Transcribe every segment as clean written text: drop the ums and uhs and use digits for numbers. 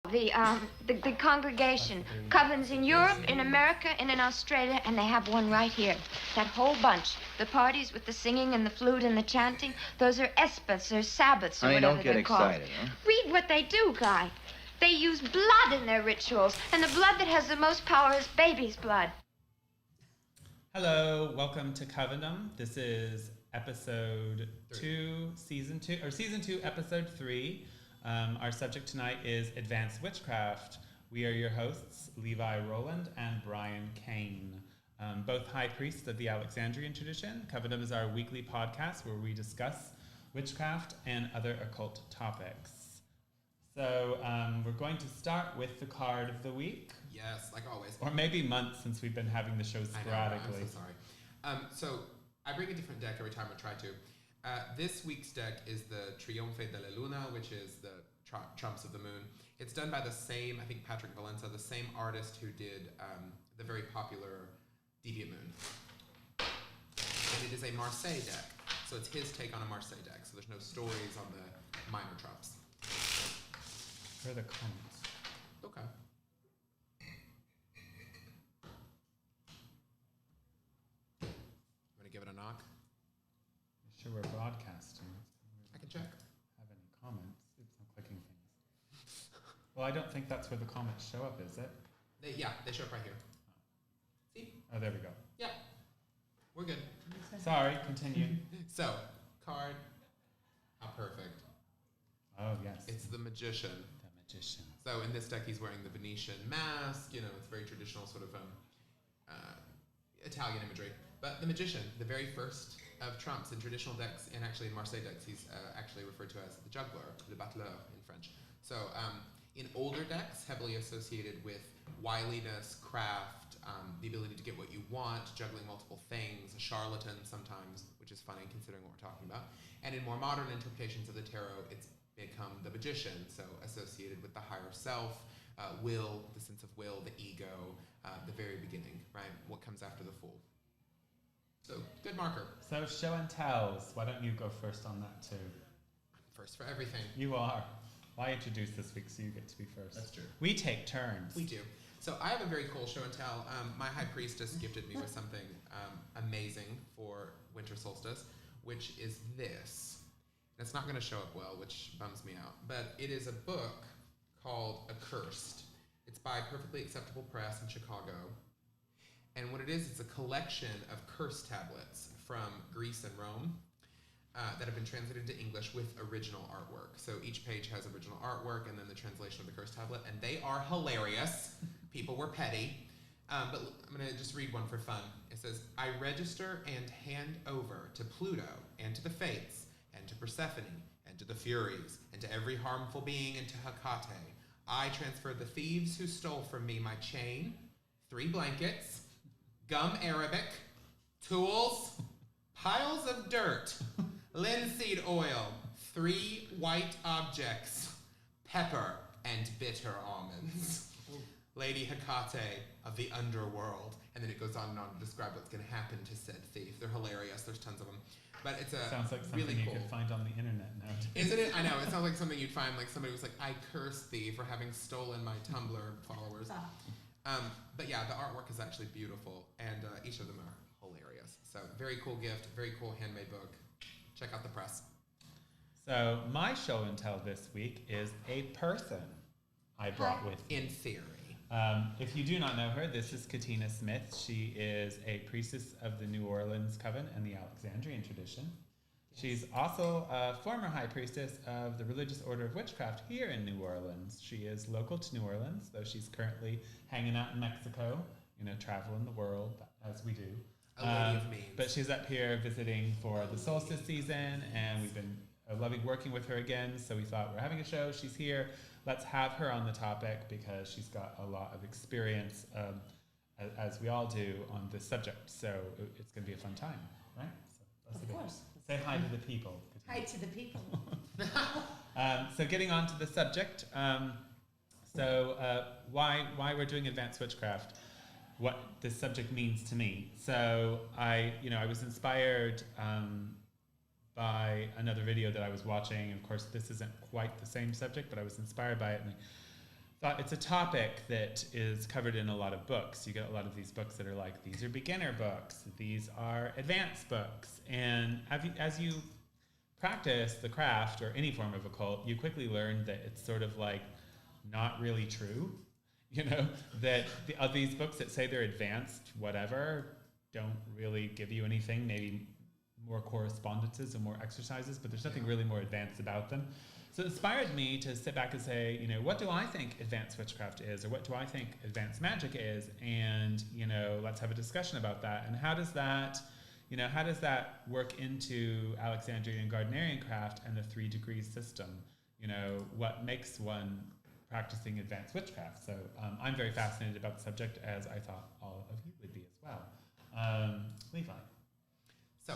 The congregation. Covens in Europe, in America, and in Australia, and they have one right here. That whole bunch. The parties with the singing and the flute and the chanting, those are Espas or Sabbaths or Honey, whatever don't get they're called. excited, huh? Read what they do, Guy. They use blood in their rituals, and the blood that has the most power is baby's blood. Hello, welcome to Covendom. This is episode 2, season 2, episode 3. Our subject tonight is Advanced Witchcraft. We are your hosts, Levi Rowland and Brian Cain, both high priests of the Alexandrian tradition. Covendom is our weekly podcast where we discuss witchcraft and other occult topics. So we're going to start with the card of the week. Yes, like always. Or maybe months since we've been having the show sporadically. I know, I'm so sorry. So I bring a different deck every time I try to. This week's deck is the Trionfe de la Luna, which is the Trumps of the Moon. It's done by the same, I think Patrick Valenza, the same artist who did the very popular Deviant Moon. And it is a Marseille deck. So it's his take on a Marseille deck. So there's no stories on the minor Trumps. Where are the comments? Okay. Want to give it a knock? Sure, we're broadcasting. I can check. Have any comments? Oops, I'm clicking things. Well, I don't think that's where the comments show up, is it? They show up right here. See? Oh, there we go. Yeah. We're good. Sorry, continue. So, card. How perfect. Oh, yes. It's the Magician. The Magician. So in this deck, he's wearing the Venetian mask. You know, it's very traditional sort of Italian imagery. But the Magician, the very first of trumps in traditional decks, and actually in Marseille decks, he's actually referred to as the juggler, le battleur in French. So in older decks, heavily associated with wiliness, craft, the ability to get what you want, juggling multiple things, a charlatan sometimes, which is funny considering what we're talking about. And in more modern interpretations of the tarot, it's become the Magician, so associated with the higher self, will, the sense of will, the ego, the very beginning, right? What comes after the fool. So, good marker. So, show and tells. Why don't you go first on that too? First for everything. You are. Well, I introduced this week, so you get to be first. That's true. We take turns. We do. So, I have a very cool show and tell. My high priestess gifted me with something amazing for winter solstice, which is this. It's not going to show up well, which bums me out. But it is a book called Accursed. It's by Perfectly Acceptable Press in Chicago. And what it is, it's a collection of curse tablets from Greece and Rome that have been translated into English with original artwork. So each page has original artwork and then the translation of the curse tablet. And they are hilarious. People were petty. But I'm going to just read one for fun. It says, I register and hand over to Pluto and to the Fates and to Persephone, and to the Furies, and to every harmful being, and to Hecate. I transfer the thieves who stole from me my chain, 3 blankets, gum arabic, tools, piles of dirt, linseed oil, 3 white objects, pepper, and bitter almonds. Lady Hecate of the underworld. And then it goes on and on to describe what's going to happen to said thief. They're hilarious. There's tons of them. But it's a sounds like something really you cool. could find on the internet now. Isn't it? I know. It sounds like something you'd find, like somebody was like, I curse thee for having stolen my Tumblr followers. But yeah, the artwork is actually beautiful, and each of them are hilarious. So very cool gift, very cool handmade book. Check out the press. So my show and tell this week is a person I brought with me. In theory. If you do not know her, this is Katina Smith. She is a priestess of the New Orleans Coven and the Alexandrian tradition. She's also a former high priestess of the Religious Order of Witchcraft here in New Orleans. She is local to New Orleans, though she's currently hanging out in Mexico, traveling the world, as we do. A lady of means. But she's up here visiting for the solstice season, and we've been loving working with her again, so we thought we're having a show, she's here. Let's have her on the topic because she's got a lot of experience, as we all do, on this subject. So it's going to be a fun time, right? So Of course. Say hi to the people. Hi to the people. So getting on to the subject. Why we're doing advanced witchcraft? What this subject means to me. So I was inspired by another video that I was watching. Of course, this isn't quite the same subject, but I was inspired by it. And it's a topic that is covered in a lot of books. You get a lot of these books that are like, these are beginner books, these are advanced books. And as you practice the craft or any form of occult, you quickly learn that it's sort of like not really true. You know, that these books that say they're advanced, whatever, don't really give you anything, maybe more correspondences and more exercises, but there's nothing really more advanced about them. So it inspired me to sit back and say, you know, what do I think advanced witchcraft is, or what do I think advanced magic is? And, you know, let's have a discussion about that. And how does that work into Alexandrian and Gardnerian craft and the 3 degrees system? You know, what makes one practicing advanced witchcraft? So I'm very fascinated about the subject, as I thought all of you would be as well. Levi. So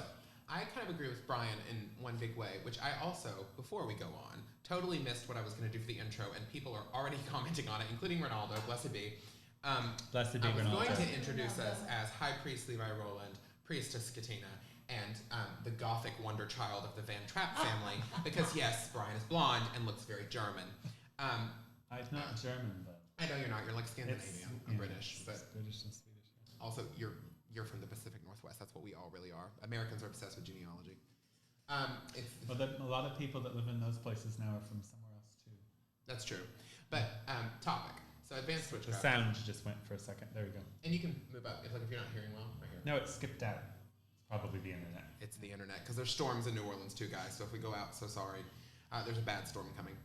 I kind of agree with Brian in one big way, which I also, before we go on, totally missed what I was going to do for the intro, and people are already commenting on it, including Ronaldo, blessed be. Blessed be Ronaldo. I was going to introduce us as High Priest Levi Rowland, Priestess Katina, and the Gothic wonder child of the Van Trapp family, because yes, Brian is blonde and looks very German. I'm not German, though. I know you're not. You're like Scandinavian. I'm British, but British and Swedish. Yeah. Also you're from the Pacific Northwest. That's what we all really are. Americans are obsessed with genealogy. Well, a lot of people that live in those places now are from somewhere else too. That's true. But topic. So advanced The witchcraft. sound just went for a second. There we go. And you can move up if you're not hearing well, right here. No, it skipped out. It's probably the internet. It's the internet because there's storms in New Orleans too, guys. So if we go out, so sorry. There's a bad storm coming.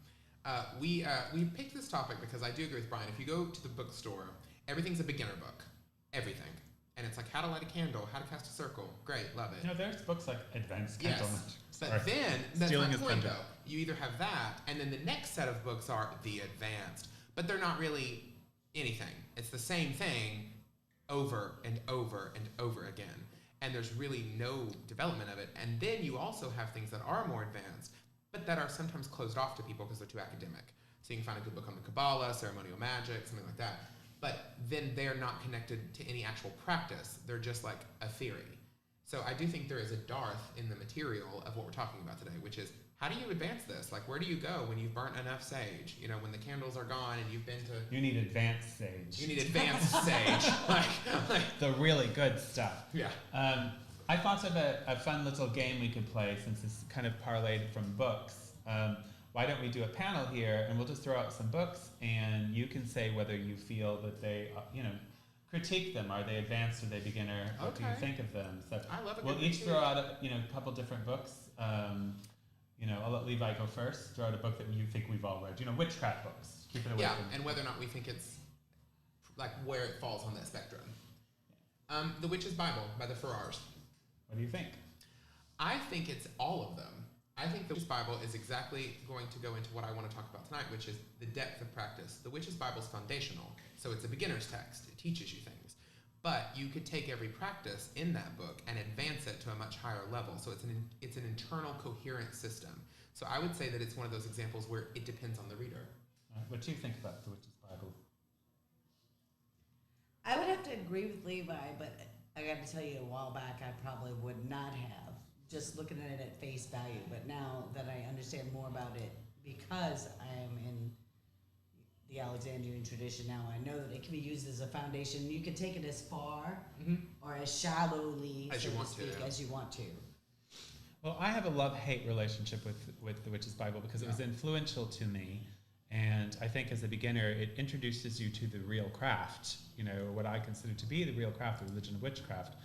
We picked this topic because I do agree with Brian. If you go to the bookstore, everything's a beginner book. Everything. And it's like how to light a candle, how to cast a circle. Great, love it. You know, there's books like Advanced Candle Magic. But then, that's my point thunder. though. You either have that, and then the next set of books are the advanced. But they're not really anything. It's the same thing over and over and over again. And there's really no development of it. And then you also have things that are more advanced, but that are sometimes closed off to people because they're too academic. So you can find a good book on the Kabbalah, ceremonial magic, something like that. But then they're not connected to any actual practice. They're just like a theory. So I do think there is a dearth in the material of what we're talking about today, which is how do you advance this? Like, where do you go when you've burnt enough sage? You know, when the candles are gone and you've been to... You need advanced sage. You need advanced sage. Like the really good stuff. Yeah. I thought of a fun little game we could play since it's kind of parlayed from books. Why don't we do a panel here and we'll just throw out some books and you can say whether you feel that they, critique them. Are they advanced? Are they beginner? What do you think of them? So I love a we'll good each critique. throw out a couple different books. I'll let Levi go first. Throw out a book that you think we've all read. Witchcraft books. Keep it away from and whether or not we think it's like where it falls on that spectrum. The Witch's Bible by the Farrars. What do you think? I think it's all of them. I think the Witch's Bible is exactly going to go into what I want to talk about tonight, which is the depth of practice. The Witch's Bible is foundational, so it's a beginner's text. It teaches you things. But you could take every practice in that book and advance it to a much higher level. So it's an internal, coherent system. So I would say that it's one of those examples where it depends on the reader. What do you think about the Witch's Bible? I would have to agree with Levi, but I got to tell you, a while back, I probably would not have, just looking at it at face value. But now that I understand more about it, because I am in the Alexandrian tradition now, I know that it can be used as a foundation. You can take it as far or as shallowly, As so you to want to, speak, yeah. as you want to. Well, I have a love-hate relationship with the Witch's Bible because it was influential to me. And I think as a beginner, it introduces you to the real craft, what I consider to be the real craft, the religion of witchcraft.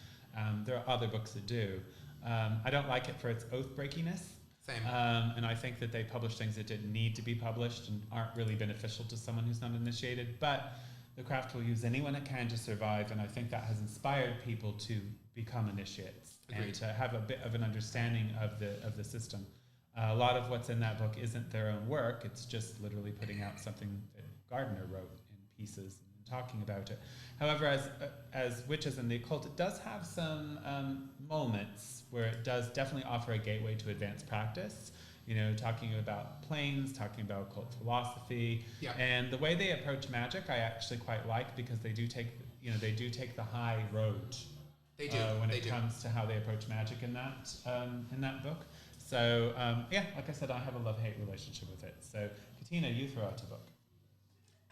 There are other books that do. I don't like it for its oath-breakiness. Same. And I think that they publish things that didn't need to be published and aren't really beneficial to someone who's not initiated. But the craft will use anyone it can to survive, and I think that has inspired people to become initiates. Agreed. And to have a bit of an understanding of the system. A lot of what's in that book isn't their own work. It's just literally putting out something that Gardner wrote in pieces and talking about it. However, as witches in the occult, it does have some moments where it does definitely offer a gateway to advanced practice. Talking about planes, talking about occult philosophy, and the way they approach magic, I actually quite like because they do take the high road. They do. When it comes to how they approach magic in that book. So, like I said, I have a love-hate relationship with it. So, Katina, you throw out a book.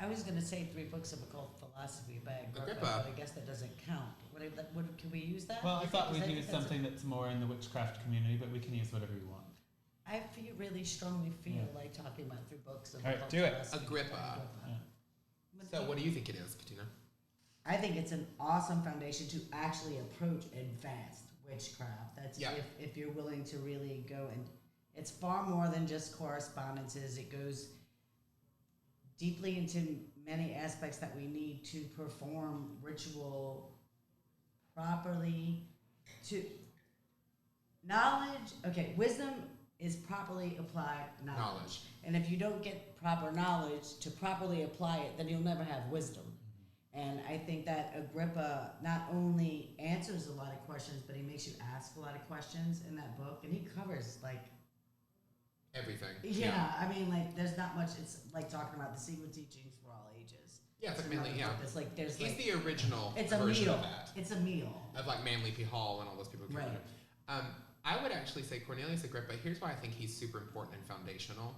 I was going to say 3 books of occult philosophy by Agrippa, Agrippa. but I guess that doesn't count. Can we use that? Well, I thought we'd use that's something that's more in the witchcraft community, but we can use whatever you want. I really strongly feel like talking about 3 books of All right, occult do it. philosophy. Agrippa. Yeah. So what do you think it is, Katina? I think it's an awesome foundation to actually approach advanced witchcraft. That's if you're willing to really go, and it's far more than just correspondences. It goes deeply into many aspects that we need to perform ritual properly. To knowledge, okay, wisdom is properly applied knowledge. And if you don't get proper knowledge to properly apply it, then you'll never have wisdom. And I think that Agrippa not only answers a lot of questions, but he makes you ask a lot of questions in that book, and he covers like everything. Yeah, I mean, like there's not much. It's like talking about the secret teachings for all ages. Yeah, it's like mainly It's like there's he's like the original it's a version meal. of that. It's a meal Of like Manly P. Hall and all those people who came Right. out. I would actually say Cornelius Agrippa. Here's why I think he's super important and foundational.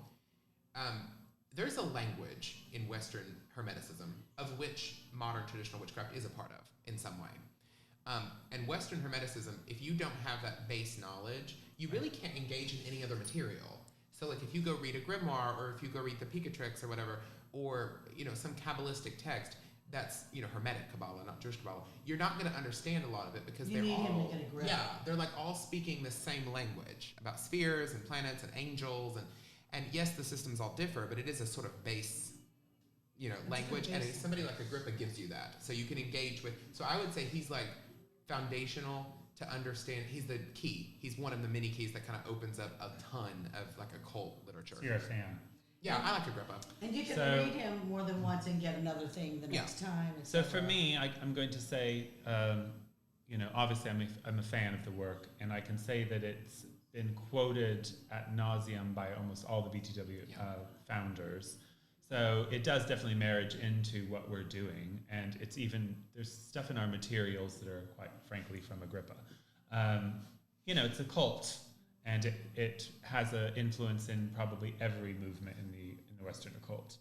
There's a language in Western Hermeticism of which modern traditional witchcraft is a part of in some way. And Western Hermeticism, if you don't have that base knowledge, you really can't engage in any other material. So like if you go read a grimoire or if you go read the Picatrix or whatever, or some Kabbalistic text that's Hermetic Kabbalah, not Jewish Kabbalah, you're not going to understand a lot of it because You they're need him all to get a grip. they're like all speaking the same language about spheres and planets and angels and yes, the systems all differ, but it is a sort of base language, and somebody like Agrippa gives you that, so you can engage with. So I would say he's like foundational to understand. He's the key. He's one of the many keys that kind of opens up a ton of like occult literature. So you're a fan. Yeah, I like Agrippa. And you can So- read him more than once and get another thing the next time. So etc. for me, I'm going to say, obviously I'm a fan of the work, and I can say that it's been quoted ad nauseum by almost all the BTW founders. So it does definitely marriage into what we're doing, and there's stuff in our materials that are quite frankly from Agrippa. It's a cult, and it has an influence in probably every movement in the Western occult.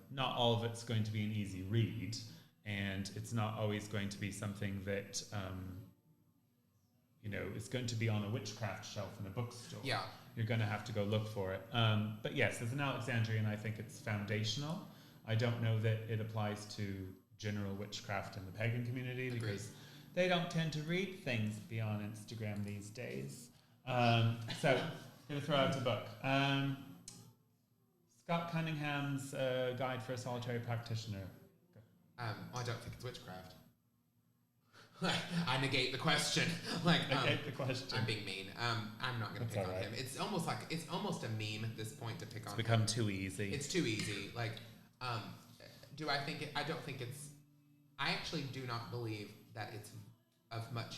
Not all of it's going to be an easy read, and it's not always going to be something that is going to be on a witchcraft shelf in a bookstore. Yeah. You're going to have to go look for it. But yes, as an Alexandrian, I think it's foundational. I don't know that it applies to general witchcraft in the pagan community because they don't tend to read things beyond Instagram these days. So I'm going to throw out a book. Scott Cunningham's Guide for a Solitary Practitioner. I don't think it's witchcraft. I negate the question. Negate the question. I'm being mean. I'm not going to pick on him. It's almost a meme at this point to pick on him. It's become too easy. It's too easy. Do I think it? I don't think it's. I actually do not believe that it's of much.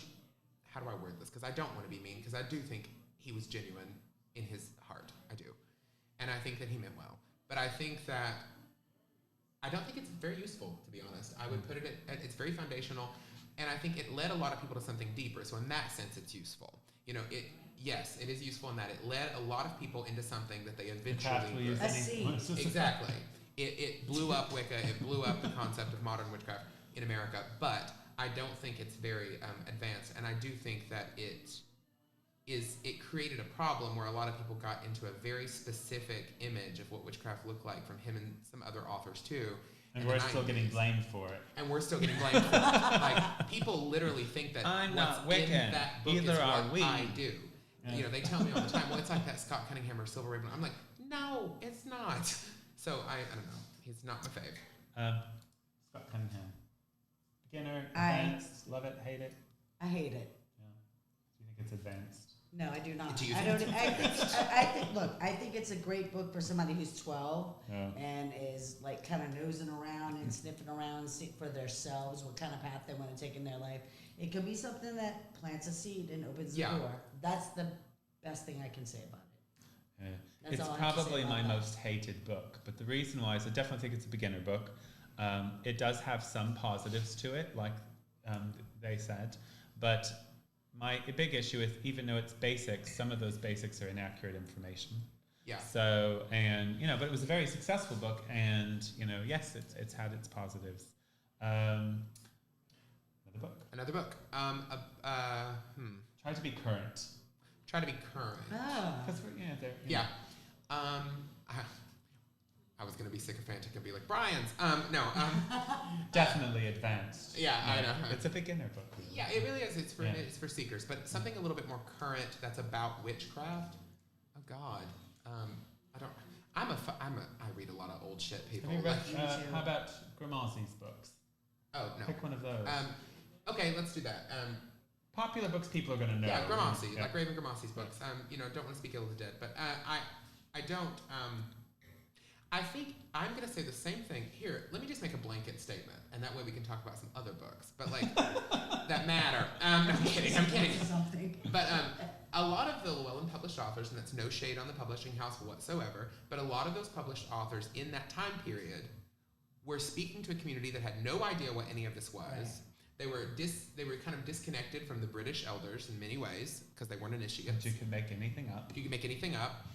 How do I word this? Because I don't want to be mean. Because I do think he was genuine in his heart. I do, and I think that he meant well. But I think that I don't think it's very useful. To be honest, I would put it at it's very foundational. And I think it led a lot of people to something deeper. So in that sense, it's useful. Yes, it is useful in that it led a lot of people into something that they eventually... Exactly. It blew up Wicca. It blew up the concept of modern witchcraft in America. But I don't think it's very advanced. And I do think that it created a problem where a lot of people got into a very specific image of what witchcraft looked like from him and some other authors too. And we're still getting blamed for it. And we're still getting blamed for it. People literally think that I'm what's not Wiccan. in that book Either is are what we. I do. Yeah. They tell me all the time, well, it's like that Scott Cunningham or Silver Raven. I'm like, no, it's not. So I don't know. He's not my fave. Scott Cunningham. Beginner, advanced, love it, hate it? I hate it. Yeah. Do you think it's advanced? No, I do not. Do you I don't. I think it's a great book for somebody who's 12 and is like kind of nosing around and sniffing around for themselves what kind of path they want to take in their life. It could be something that plants a seed and opens the door. That's the best thing I can say about it. Yeah. That's It's all I have to say probably about my that. most hated book, but the reason why is I definitely think it's a beginner book. It does have some positives to it, like they said, but my big issue is even though it's basics, some of those basics are inaccurate information. Yeah. So, and, you know, but it was a very successful book, and, you know, yes, it's had its positives. Another book. Another book. Try to be current. Try to be current. Because we're, there. Yeah. I was going to be sycophantic and be like, Brian's. Definitely advanced. Yeah, I know. It's a beginner book. Really. Yeah, it really is. It's for seekers, but something a little bit more current that's about witchcraft. Oh God. I read a lot of old shit, people. Have you read, how about Gramazzi's books? Oh, no. Pick one of those. Okay, let's do that. Popular books people are going to know. Yeah, Gramassi, like Raven Gramassi's books. Don't want to speak ill of the dead, but I don't. I think I'm going to say the same thing here. Let me just make a blanket statement, and that way we can talk about some other books, but like that matter. I'm kidding. Something. But a lot of the Llewellyn published authors, and that's no shade on the publishing house whatsoever, but a lot of those published authors in that time period were speaking to a community that had no idea what any of this was. Right. They were kind of disconnected from the British elders in many ways because they weren't initiates. You could make anything up. You could make anything up.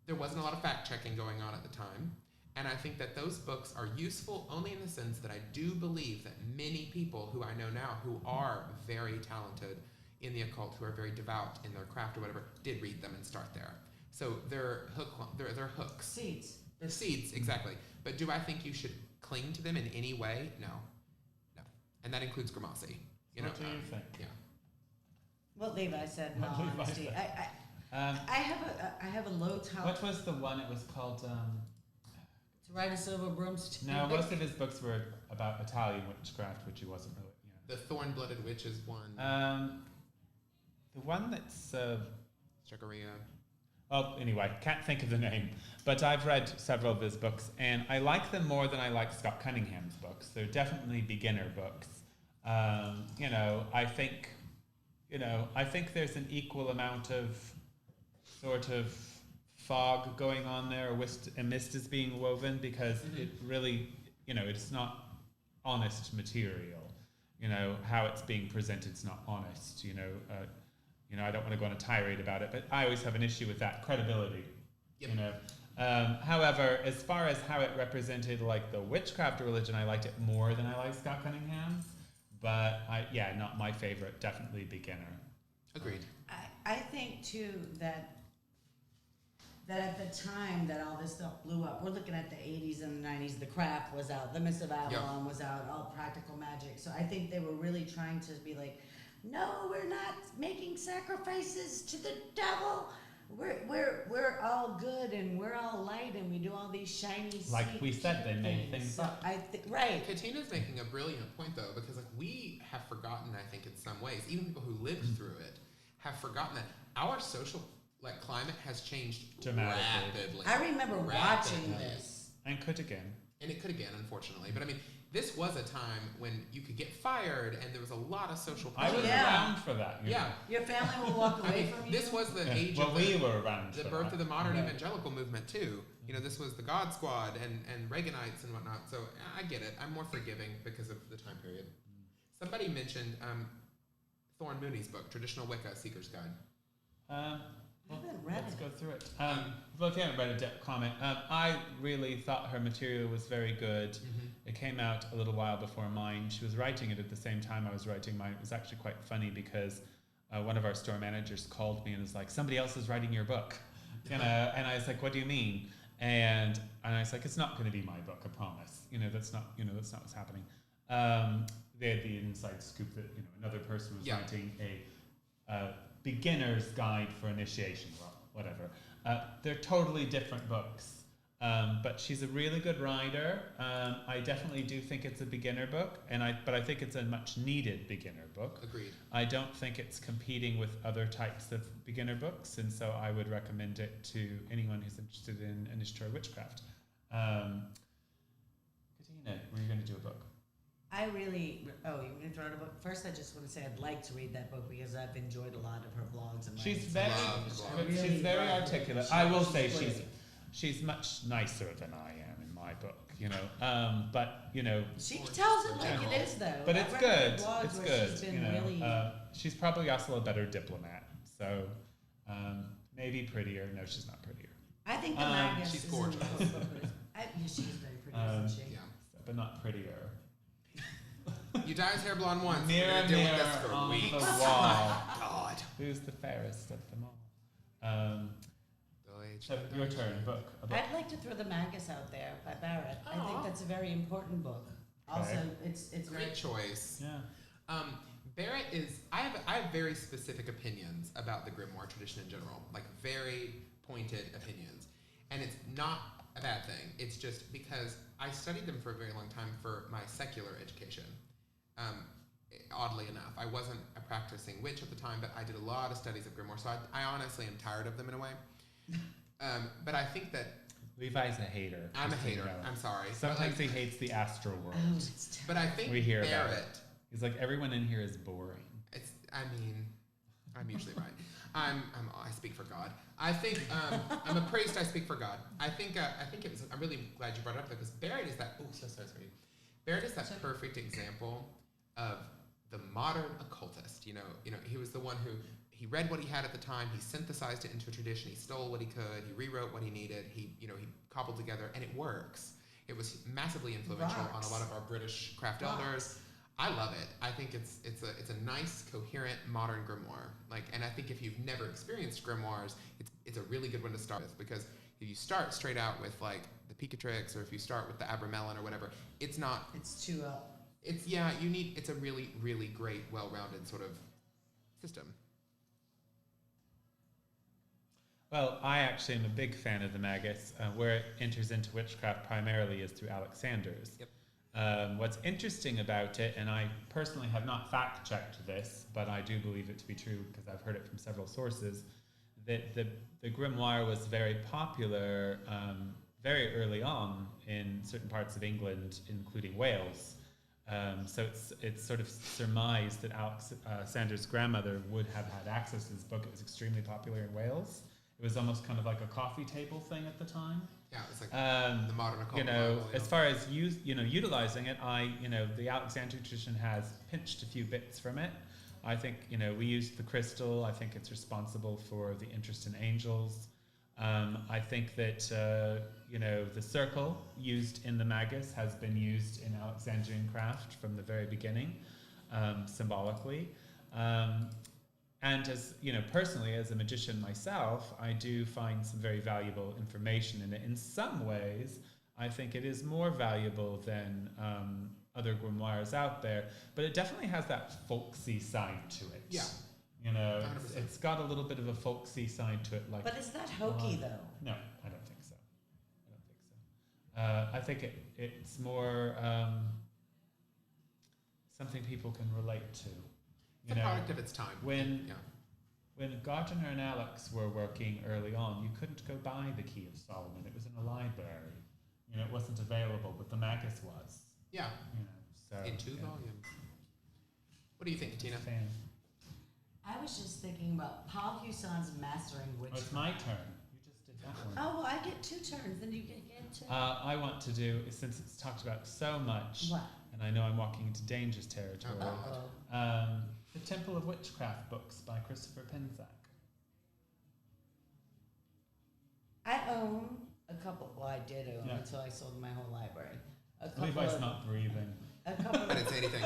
There wasn't a lot of fact checking going on at the time. And I think that those books are useful only in the sense that I do believe that many people who I know now who are very talented in the occult, who are very devout in their craft or whatever, did read them and start there. So they're hooks. Seeds. They're seeds, exactly. But do I think you should cling to them in any way? No. And that includes Gramassi. What do you think? Yeah. Well, Levi said, in What all Levi honesty, said. I have a low tolerance. What was the one? It was called. To ride a silver broomstick. No, most of his books were about Italian witchcraft, which he wasn't really. The Thorn-Blooded Witch is one. The one that's. Stragaria. Well, anyway, can't think of the name, but I've read several of his books, and I like them more than I like Scott Cunningham's books. They're definitely beginner books. I think there's an equal amount of sort of fog going on there, a mist is being woven, because it really, it's not honest material. How it's being presented is not honest. I don't want to go on a tirade about it, but I always have an issue with that credibility. Yep. However, as far as how it represented like the witchcraft religion, I liked it more than I liked Scott Cunningham's. But not my favorite. Definitely beginner. Agreed. I think too that at the time that all this stuff blew up, we're looking at the 80s and the 90s. The Craft was out, The Mist of Avalon was out, all Practical Magic. So I think they were really trying to be like, no, we're not making sacrifices to the devil. We're all good and we're all light and we do all these shiny. Like we said, they made things up. Right. Katina's making a brilliant point though, because we have forgotten, I think, in some ways, even people who lived through it have forgotten that our social climate has changed rapidly. I remember watching this. And could again. And it could again, unfortunately. But I mean, this was a time when you could get fired and there was a lot of social pressure. I was around for that. Your family will walk away from you. This was the age of we were around the birth of the modern evangelical movement too. This was the God Squad and Reaganites and whatnot. So I get it. I'm more forgiving because of the time period. Somebody mentioned Thorne Mooney's book, Traditional Wicca, Seeker's Guide. I haven't read Let's it. go through it. Well, if you haven't read it, comment. I really thought her material was very good. It came out a little while before mine. She was writing it at the same time I was writing mine. It was actually quite funny because one of our store managers called me and was like, somebody else is writing your book. And I was like, what do you mean? And I was like, it's not going to be my book, I promise. That's not what's happening. They had the inside scoop that, another person was writing a beginner's guide for initiation, well, whatever. They're totally different books. But she's a really good writer. I definitely do think it's a beginner book, but I think it's a much needed beginner book. Agreed. I don't think it's competing with other types of beginner books, and so I would recommend it to anyone who's interested in initiatory witchcraft. Katina, were you going to do a book? You're going to throw out a book? First, I just want to say I'd like to read that book because I've enjoyed a lot of her blogs and She's writings. she's very articulate. I will say she's much nicer than I am in my book, but she tells it like it is, though. But it's good. It's good. She's been she's probably also a better diplomat. So maybe prettier. No, she's not prettier. I think the Magus she's is gorgeous. an important book. Yeah, she's very pretty, isn't she? Yeah. But not prettier. You dye his hair blonde once. Mirror, we're gonna deal with mirror this for on weeks. the Oh wall. God. Who's the fairest of them all? So your turn. Book. A book. I'd like to throw the Magus out there by Barrett. I think Aw. that's a very important book. Okay. Also, it's very Great choice. Yeah. Barrett is. I have very specific opinions about the grimoire tradition in general, like very pointed opinions, and it's not a bad thing. It's just because I studied them for a very long time for my secular education. Oddly enough, I wasn't a practicing witch at the time, but I did a lot of studies of grimoire, so I honestly am tired of them in a way. But I think that Levi's a hater. I'm a just so you hater. know. I'm sorry. Sometimes But, like, he hates the astral world. but I think We hear about Barrett. He's like, everyone in here is boring. It's. I mean, I'm usually right. I speak for God. I think I'm a priest. I speak for God. I think it was. I'm really glad you brought it up though, because Barrett is that. Oh, so sorry. Barrett is that perfect example of the modern occultist. You know, he was the one who he read what he had at the time. He synthesized it into a tradition. He stole what he could. He rewrote what he needed. He cobbled together, and it works. It was massively influential on a lot of our British craft elders. I love it. I think it's a nice, coherent, modern grimoire. And I think if you've never experienced grimoires, it's a really good one to start with, because if you start straight out with like the Picatrix, or if you start with the Abramelin or whatever, it's not. It's too. It's It's a really, really great, well-rounded sort of system. Well, I actually am a big fan of the Magus. Where it enters into witchcraft primarily is through Alexander's. Yep. What's interesting about it, and I personally have not fact-checked this, but I do believe it to be true because I've heard it from several sources, that the grimoire was very popular very early on in certain parts of England, including Wales. So it's sort of surmised that Alexander's grandmother would have had access to this book. It was extremely popular in Wales. It was almost kind of like a coffee table thing at the time. Yeah, it's like the modern occult. As far as utilizing it, the Alexandrian tradition has pinched a few bits from it. I think, we used the crystal. I think it's responsible for the interest in angels. I think that, the circle used in the Magus has been used in Alexandrian craft from the very beginning, symbolically. And as, personally, as a magician myself, I do find some very valuable information in it. In some ways, I think it is more valuable than other grimoires out there, but it definitely has that folksy side to it. Yeah. It's got a little bit of a folksy side to it. But is that hokey, though? No, I don't think so. I think it's more something people can relate to. It's a product of its time. When Gardiner and Alex were working early on, you couldn't go buy the Key of Solomon. It was in a library. It wasn't available, but the Magus was. Yeah. In 2 volumes. What do you think, Katina? I was just thinking about Paul Huson's Mastering Witchcraft. It's my turn. You just did that one. Oh, well, I get 2 turns. Then you get 2. I want to do, since it's talked about so much, What? and I know I'm walking into dangerous territory, Uh-oh. The Temple of Witchcraft books by Christopher Penzac. I own a couple. Well, I did own Yeah. until I sold my whole library. A couple Levi's of, not breathing. a couple I didn't of, say anything.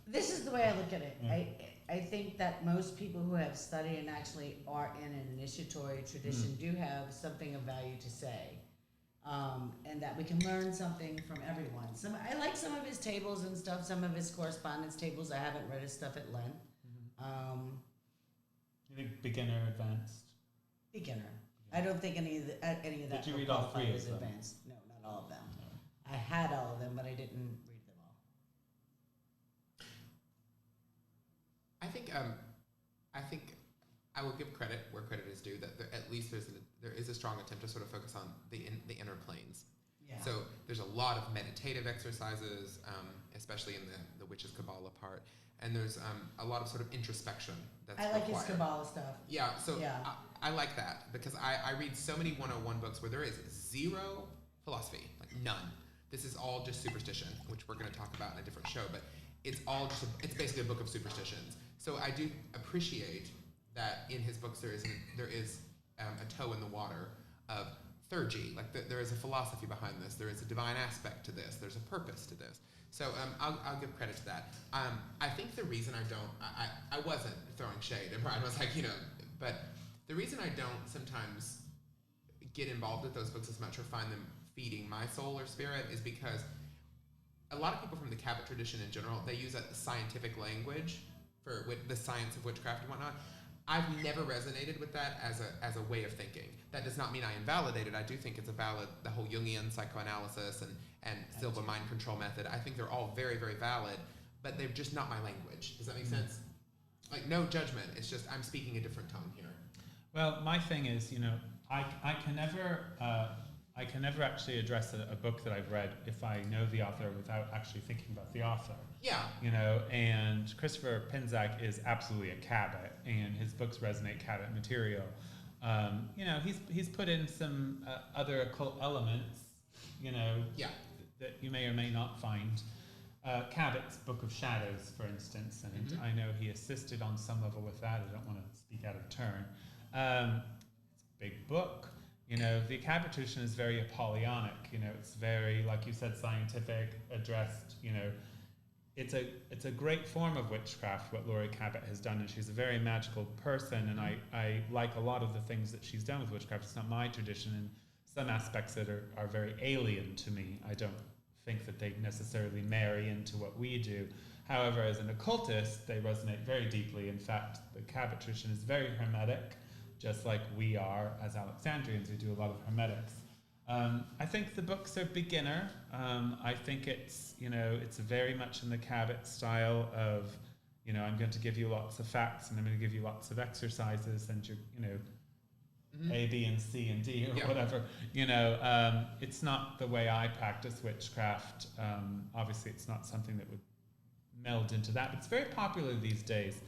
This is the way I look at it. Yeah. I think that most people who have studied and actually are in an initiatory tradition do have something of value to say. And that we can learn something from everyone. I like some of his tables and stuff, some of his correspondence tables. I haven't read his stuff at length. You think beginner, advanced? Beginner. I don't think any of that. Did you will read all qualify 3 of as them? advanced. No, not all of them. No. I had all of them, but I didn't read them all. I think I will give credit where credit is due. That at least there is a strong attempt to sort of focus on the inner planes. Yeah. So there's a lot of meditative exercises, especially in the Witch's Kabbalah part, and there's a lot of sort of introspection that's I like required. his Kabbalah stuff. Yeah, so Yeah. I like that because I read so many 101 books where there is 0 philosophy, like none. This is all just superstition, which we're going to talk about in a different show, but it's all just it's basically a book of superstitions. So I do appreciate that in his books there is a toe in the water of theurgy. Like there is a philosophy behind this. There is a divine aspect to this. There's a purpose to this. So I'll give credit to that. I think the reason I wasn't throwing shade, and Brian was like, but the reason I don't sometimes get involved with those books as much or find them feeding my soul or spirit is because a lot of people from the Cabot tradition in general, they use a scientific language for the science of witchcraft and whatnot. I've never resonated with that as a way of thinking. That does not mean I invalidate it. I do think it's a valid, the whole Jungian psychoanalysis and Silva mind control method. I think they're all very, very valid, but they're just not my language. Does that make sense? Like, no judgment. It's just I'm speaking a different tongue here. Well, my thing is, I can never actually address a book that I've read if I know the author without actually thinking about the author. Yeah. And Christopher Pinzak is absolutely a Cabot, and his books resonate Cabot material. He's put in some other occult elements, that you may or may not find. Cabot's Book of Shadows, for instance, and I know he assisted on some level with that. I don't want to speak out of turn. It's a big book. The Cabot tradition is very Apollonic. It's very, like you said, scientific, addressed. It's a great form of witchcraft, what Laurie Cabot has done, and she's a very magical person, and I like a lot of the things that she's done with witchcraft. It's not my tradition, and some aspects that are very alien to me. I don't think that they necessarily marry into what we do. However, as an occultist, they resonate very deeply. In fact, the Cabot tradition is very hermetic, just like we are as Alexandrians. We do a lot of hermetics. I think the books are beginner. I think it's very much in the Cabot style of, I'm going to give you lots of facts and I'm going to give you lots of exercises and you're, A, B, and C, and D, or whatever. It's not the way I practice witchcraft. Obviously, it's not something that would meld into that, but it's very popular these days.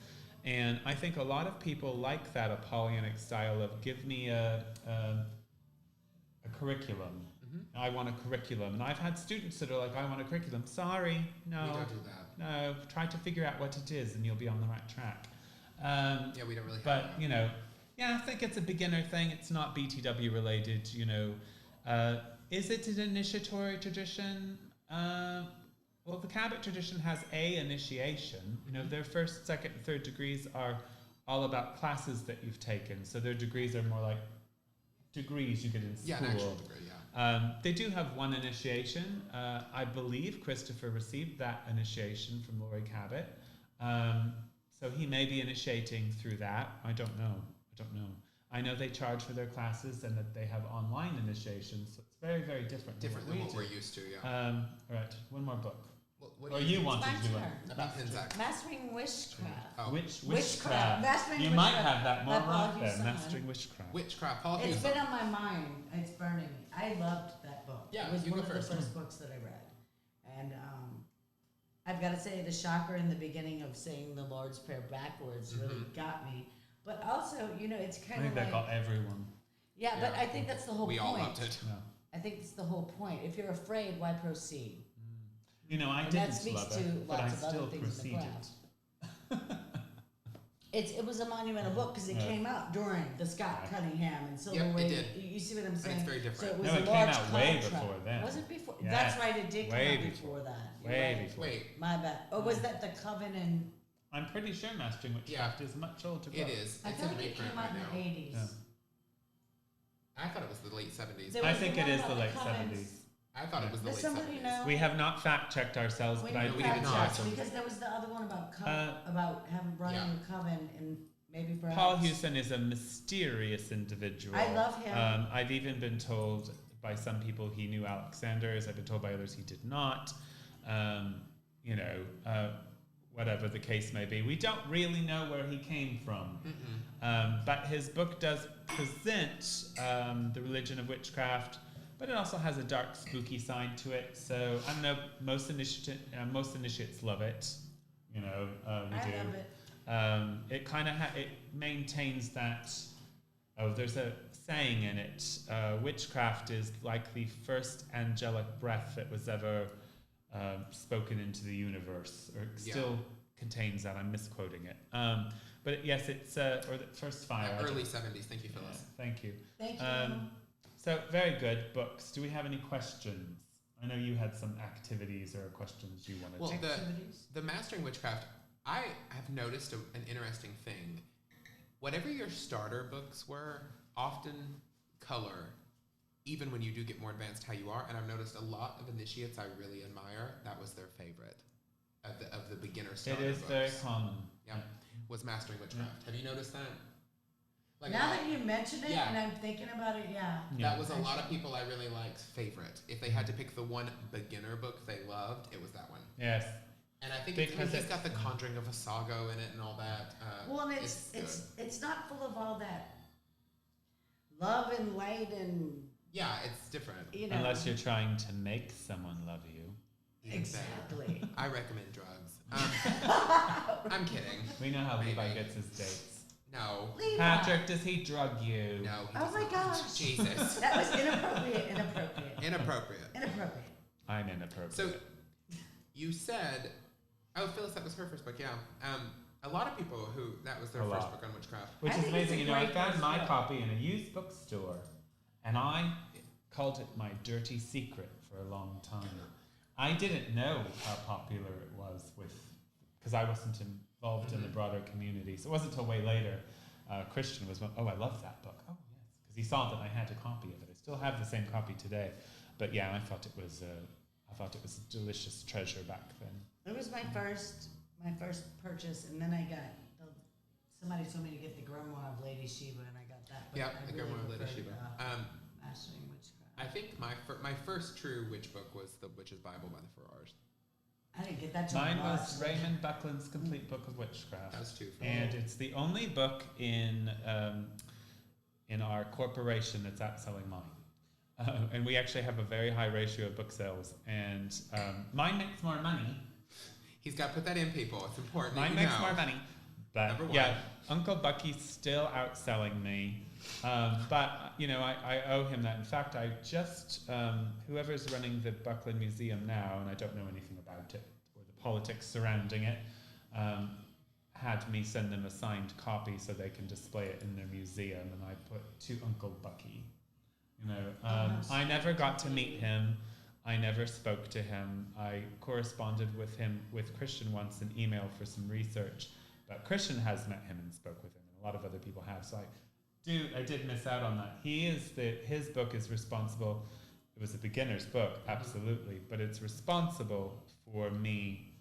And I think a lot of people like that Apollonic style of give me a curriculum. I want a curriculum. And I've had students that are like, I want a curriculum. Sorry, no. We don't do that. No, try to figure out what it is and you'll be on the right track. We don't really have But, that. I think it's a beginner thing. It's not BTW related, Is it an initiatory tradition? Well, the Cabot tradition has a initiation. Their first, second, and third degrees are all about classes that you've taken. So their degrees are more like degrees you get in school. Yeah, an actual degree, They do have one initiation. I believe Christopher received that initiation from Laurie Cabot. So he may be initiating through that. I don't know. I know they charge for their classes and that they have online initiations. So it's very, very different. Different than what we're used to, All right, one more book. What Or do you think? want to My do turn. it. About Pinzak. Mastering Witchcraft. Oh. Witchcraft. Mastering You Witchcraft might have that more by Paul right there. Hewson. Mastering Witchcraft. Witchcraft. Paul It's Hewson. been on my mind. It's burning me. I loved that book. Yeah, it was you one go of first. the first books that I read. And I've got to say, the shocker in the beginning of saying the Lord's Prayer backwards really got me. But also, it's I kind think of that like... got everyone. Yeah, but I think that's the whole We point. all loved it. Yeah. I think it's the whole point. If you're afraid, why proceed? I And that didn't speaks love to it, but I lots of other still things in the proceeded. craft. It was a monumental book because it came out during the Scott Right. Cunningham and Silver Yep, it Wave. did. You see what I'm And saying? it's very different. So it was No, a it came large out way contract. before then. Was it before? Yes. That's right, it did come Way out before. before that. You're Way right. before. Wait, My bad. Oh, was that the Covenant? I'm pretty sure Mastering Witchcraft is a much older book. it is. I It's feel in like it reprint came out right in the now. 80s. Yeah. I thought it was the late 70s. There I was think the it one is the about late Covenants. 70s. I thought it was the Does late somebody 70s. know? We have not fact checked ourselves, We but I need we to did fact not. check, because there was the other one about Uh, about having running yeah. a coven and maybe perhaps Paul Hewson is a mysterious individual. I love him. I've even been told by some people he knew Alexander's. I've been told by others he did not. Whatever the case may be. We don't really know where he came from. But his book does present the religion of witchcraft, but it also has a dark, spooky side to it. So I don't know, most initiates love it. We do. I love it. It kind of it maintains that. Oh, there's a saying in it. Witchcraft is like the first angelic breath that was ever spoken into the universe, or it still contains that. I'm misquoting it. But yes, it's or the first fire. Early 70s. Thank you, Phyllis. Thank you. Thank you. So very good books. Do we have any questions? I know you had some activities or questions you wanted Well, to. the Mastering Witchcraft, I have noticed an interesting thing. Whatever your starter books were, often color, even when you do get more advanced how you are. And I've noticed a lot of initiates I really admire, that was their favorite of the beginner starter It is books. very common. Yeah, was Mastering Witchcraft. Have you noticed that? Like Now that you mention it Yeah. and I'm thinking about it, yeah. That was a lot of people I really liked favorite. If they had to pick the one beginner book they loved, it was that one. Yes. And I think Because he's got the Conjuring of Asago in it and all that. Well, and it's not full of all that love and light and Yeah, it's different. you know. Unless you're trying to make someone love you. Even better. Exactly. I recommend drugs. I'm kidding. We know how Maybe. Levi gets his dates. No. Levi. Patrick, does he drug you? No. He Oh my doesn't. gosh. Jesus. That was inappropriate. Inappropriate. I'm inappropriate. So, you said, oh, Phyllis, that was her first book, yeah. A lot of people who, that was their A first lot. book on witchcraft. Which I is think amazing. it's a You know, I great found first my book. copy in a used bookstore, and I called it my dirty secret for a long time. I didn't know how popular it was because I wasn't involved in the broader community. So it wasn't until way later, Christian was, oh, I love that book. Oh, yes, because he saw that I had a copy of it. I still have the same copy today. But yeah, I thought it was a delicious treasure back then. It was my first purchase, and then I got somebody told me to get the Grimoire of Lady Shiva, and I got that. But Yeah, I the really Grimoire of Lady preferred, Shiva. Mastering Witchcraft. I think my first true witch book was The Witch's Bible by the Farrars. I didn't get that till Mine was last. Raymond Buckland's Complete Book of Witchcraft. That was two. And it's the only book in our corporation that's outselling mine. And we actually have a very high ratio of book sales. And mine makes more money. He's got to put that in, people. It's important. Mine that you makes know. more money. But Number one. yeah, Uncle Bucky's still outselling me. But, you know, I owe him that. In fact, I just, whoever's running the Buckland Museum now, and I don't know anything about it, or the politics surrounding it, had me send them a signed copy so they can display it in their museum, and I put to Uncle Bucky. You know, I never got to meet him. I never spoke to him. I corresponded with him with Christian once in email for some research, but Christian has met him and spoke with him, and a lot of other people have. So I did miss out on that. His book is responsible. It was a beginner's book, absolutely, but it's responsible for me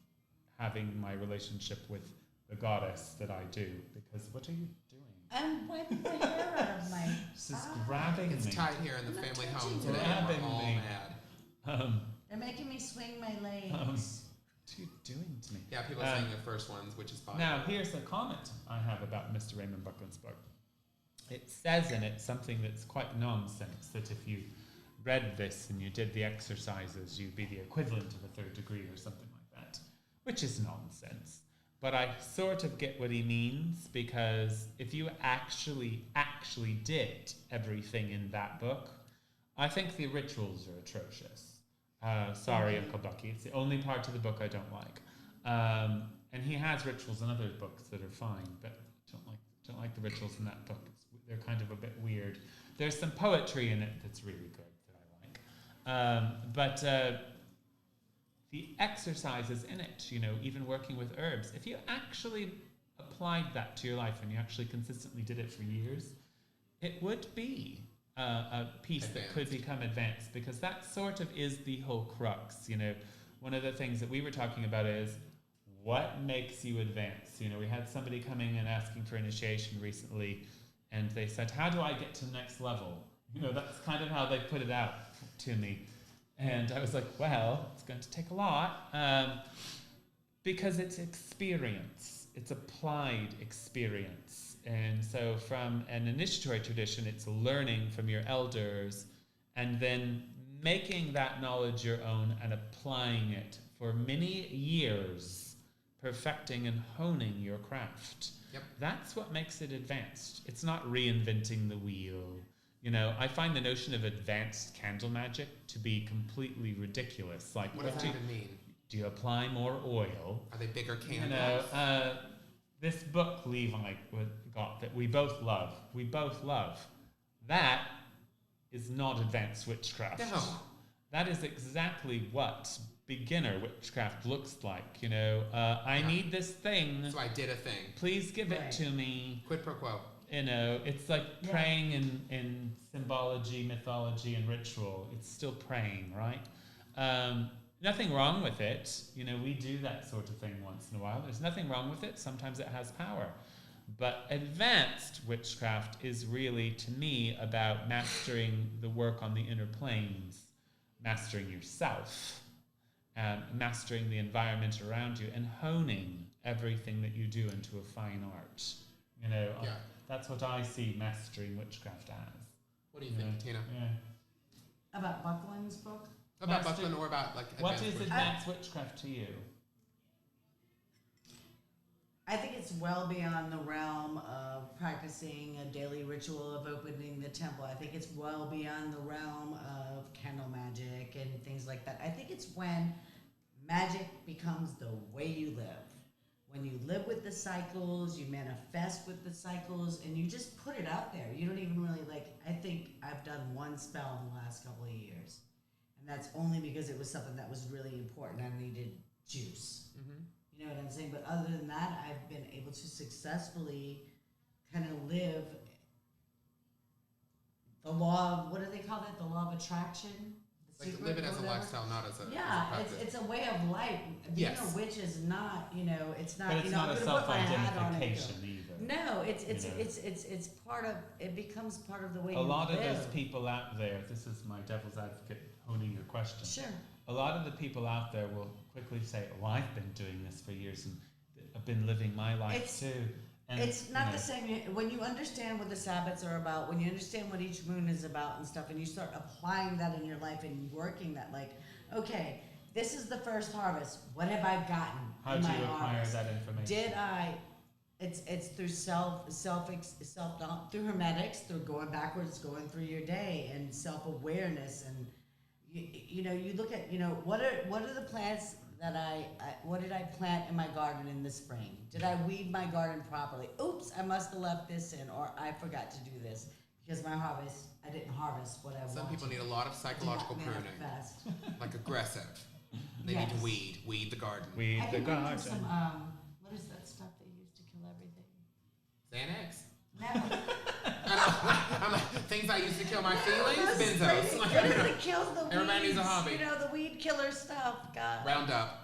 having my relationship with the goddess that I do. Because what are you doing? I'm wiping the hair out of my. This is grabbing It's me. tied here in the I'm not family touching home it. today. Grabbing We're all me. mad. They're making me swing my legs. What are you doing to me? Yeah, people are saying the first ones, which is fine. Now, here's a comment I have about Mr. Raymond Buckland's book. It says in it something that's quite nonsense, that if you read this and you did the exercises, you'd be the equivalent of a 3rd degree or something like that, which is nonsense. But I sort of get what he means, because if you actually did everything in that book, I think the rituals are atrocious. Sorry, Uncle Bucky. It's the only part of the book I don't like. And he has rituals in other books that are fine, but don't like the rituals in that book. They're kind of a bit weird. There's some poetry in it that's really good that I like. But the exercises in it, you know, even working with herbs, if you actually applied that to your life and you actually consistently did it for years, it would be a piece that could become advanced, because that sort of is the whole crux. You know, one of the things that we were talking about is what makes you advance. You know, we had somebody coming and asking for initiation recently, and they said, how do I get to the next level? You know, that's kind of how they put it out to me. And I was like, well, it's going to take a lot, because it's experience. It's applied experience. And so from an initiatory tradition, it's learning from your elders and then making that knowledge your own and applying it for many years, perfecting and honing your craft. Yep. That's what makes it advanced. It's not reinventing the wheel. You know, I find the notion of advanced candle magic to be completely ridiculous. Like, What does that even mean? do you apply more oil? Are they bigger You candles? know, this book Levi got that we both love, that is not advanced witchcraft. No. That is exactly what beginner witchcraft looks like. I need this thing. So I did a thing. Please give it Right. to me. Quid pro quo. It's like Yeah. praying in symbology, mythology, and ritual. It's still praying, right? Nothing wrong with it. We do that sort of thing once in a while. There's nothing wrong with it. Sometimes it has power. But advanced witchcraft is really, to me, about mastering the work on the inner planes, mastering yourself, mastering the environment around you, and honing everything that you do into a fine art. Yeah. That's what I see mastering witchcraft as. What do you think, Tina? Yeah. About Buckland's book? About Master- Buckland or about like What advanced is witchcraft? advanced witchcraft to you? I think it's well beyond the realm of practicing a daily ritual of opening the temple. I think it's well beyond the realm of candle magic and things like that. I think it's when magic becomes the way you live. When you live with the cycles, you manifest with the cycles, and you just put it out there. You don't even really I think I've done one spell in the last couple of years. And that's only because it was something that was really important. I needed juice. Mm-hmm. You know what I'm saying? But other than that, I've been able to successfully kind of live the law of, what do they call that? The law of attraction? The Like secret live it or as a whatever? lifestyle, not as a Yeah, as a it's a way of life. Being Yes. a witch is not, it's not, But it's I'm not a gonna put my hat on and go. self-identification either. No, it's You know. it's part of, it becomes part of the way A you lot of live. those people out there, this is my devil's advocate honing your question. Sure. A lot of the people out there will quickly say, "Oh, I've been doing this for years and I've been living my life It's- too." And, It's not the same. When you understand what the Sabbats are about, when you understand what each moon is about and stuff, and you start applying that in your life and working that, okay, this is the first harvest. What have I gotten How in do my you acquire harvest? that information? Did I? It's through self through hermetics, through going backwards, going through your day, and self awareness, and you look at what are the plants that what did I plant in my garden in the spring? Did I weed my garden properly? Oops, I must have left this in, or I forgot to do this because I didn't harvest what I wanted. Some people need a lot of psychological Did not pruning, manifest. like aggressive. They need to Yes. weed the garden. Weed I the think we garden. need some what is that stuff they use to kill everything? Xanax. No. I'm like, things I used to kill my feelings. Those Benzos. crazy- Like, What is it kills the Everybody weeds? needs a hobby. The weed killer stuff. God. Roundup.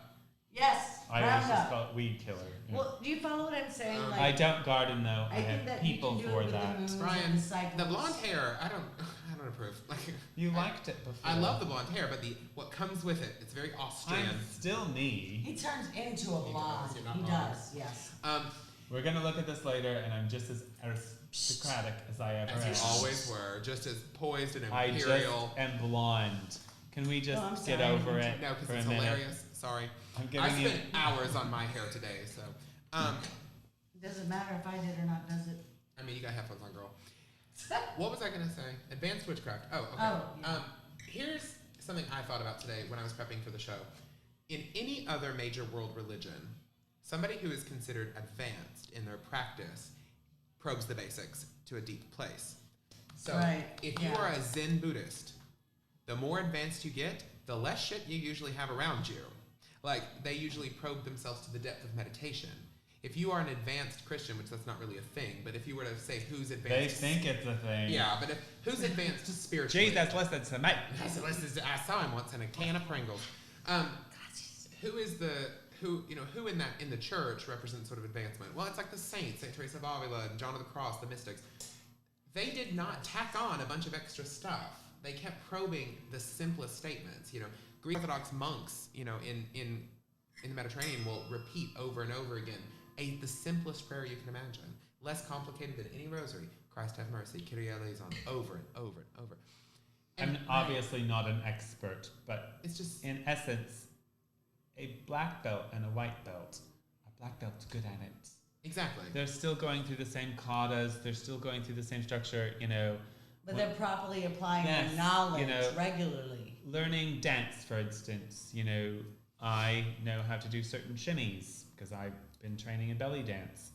Yes. I always just Roundup. call it weed killer. Yeah. Well, do you follow what I'm saying? I don't garden though. I I think have that you people can do it for with the that. moons and Brian, the cycles. the blonde hair. I don't approve. Like, You liked it before. I love the blonde hair, but what comes with it, it's very Austrian. I'm still me. He turns into a He blonde. does, you're not He wrong. does. Yes. We're gonna look at this later, and I'm just as aristocratic as I ever As am. you always were, just as poised and I just imperial. am blonde. Can we just Oh, I'm get sorry. over it No, for because a it's minute? hilarious. Sorry. I'm I giving you. spent hours on my hair today, so. Doesn't matter if I did or not, does it? I mean, you got headphones on, girl. What was I gonna say? Advanced witchcraft. Oh, okay. Oh, yeah. Here's something I thought about today when I was prepping for the show. In any other major world religion, somebody who is considered advanced in their practice probes the basics to a deep place. So Right, if you yeah. are a Zen Buddhist, the more advanced you get, the less shit you usually have around you. Like, they usually probe themselves to the depth of meditation. If you are an advanced Christian, which that's not really a thing, but if you were to say who's They advanced, think it's a thing. yeah, but who's advanced spiritually? Jesus, listen to me. I saw him once in a can of Pringles. Who is who in the church represents sort of advancement? Well, it's like the saints, Saint Teresa of Avila and John of the Cross, the mystics. They did not tack on a bunch of extra stuff. They kept probing the simplest statements. Greek Orthodox monks, in the Mediterranean will repeat over and over again the simplest prayer you can imagine, less complicated than any rosary. Christ have mercy, Kyrie eleison, over and over and over. I'm obviously not an expert, but It's just in essence, a black belt and a white belt. A black belt's good at it. exactly. They're still going through the same katas. They're still going through the same structure. But they're properly applying Yes, their knowledge learning regularly. dance, for instance. I know how to do certain shimmies because I've been training in belly dance.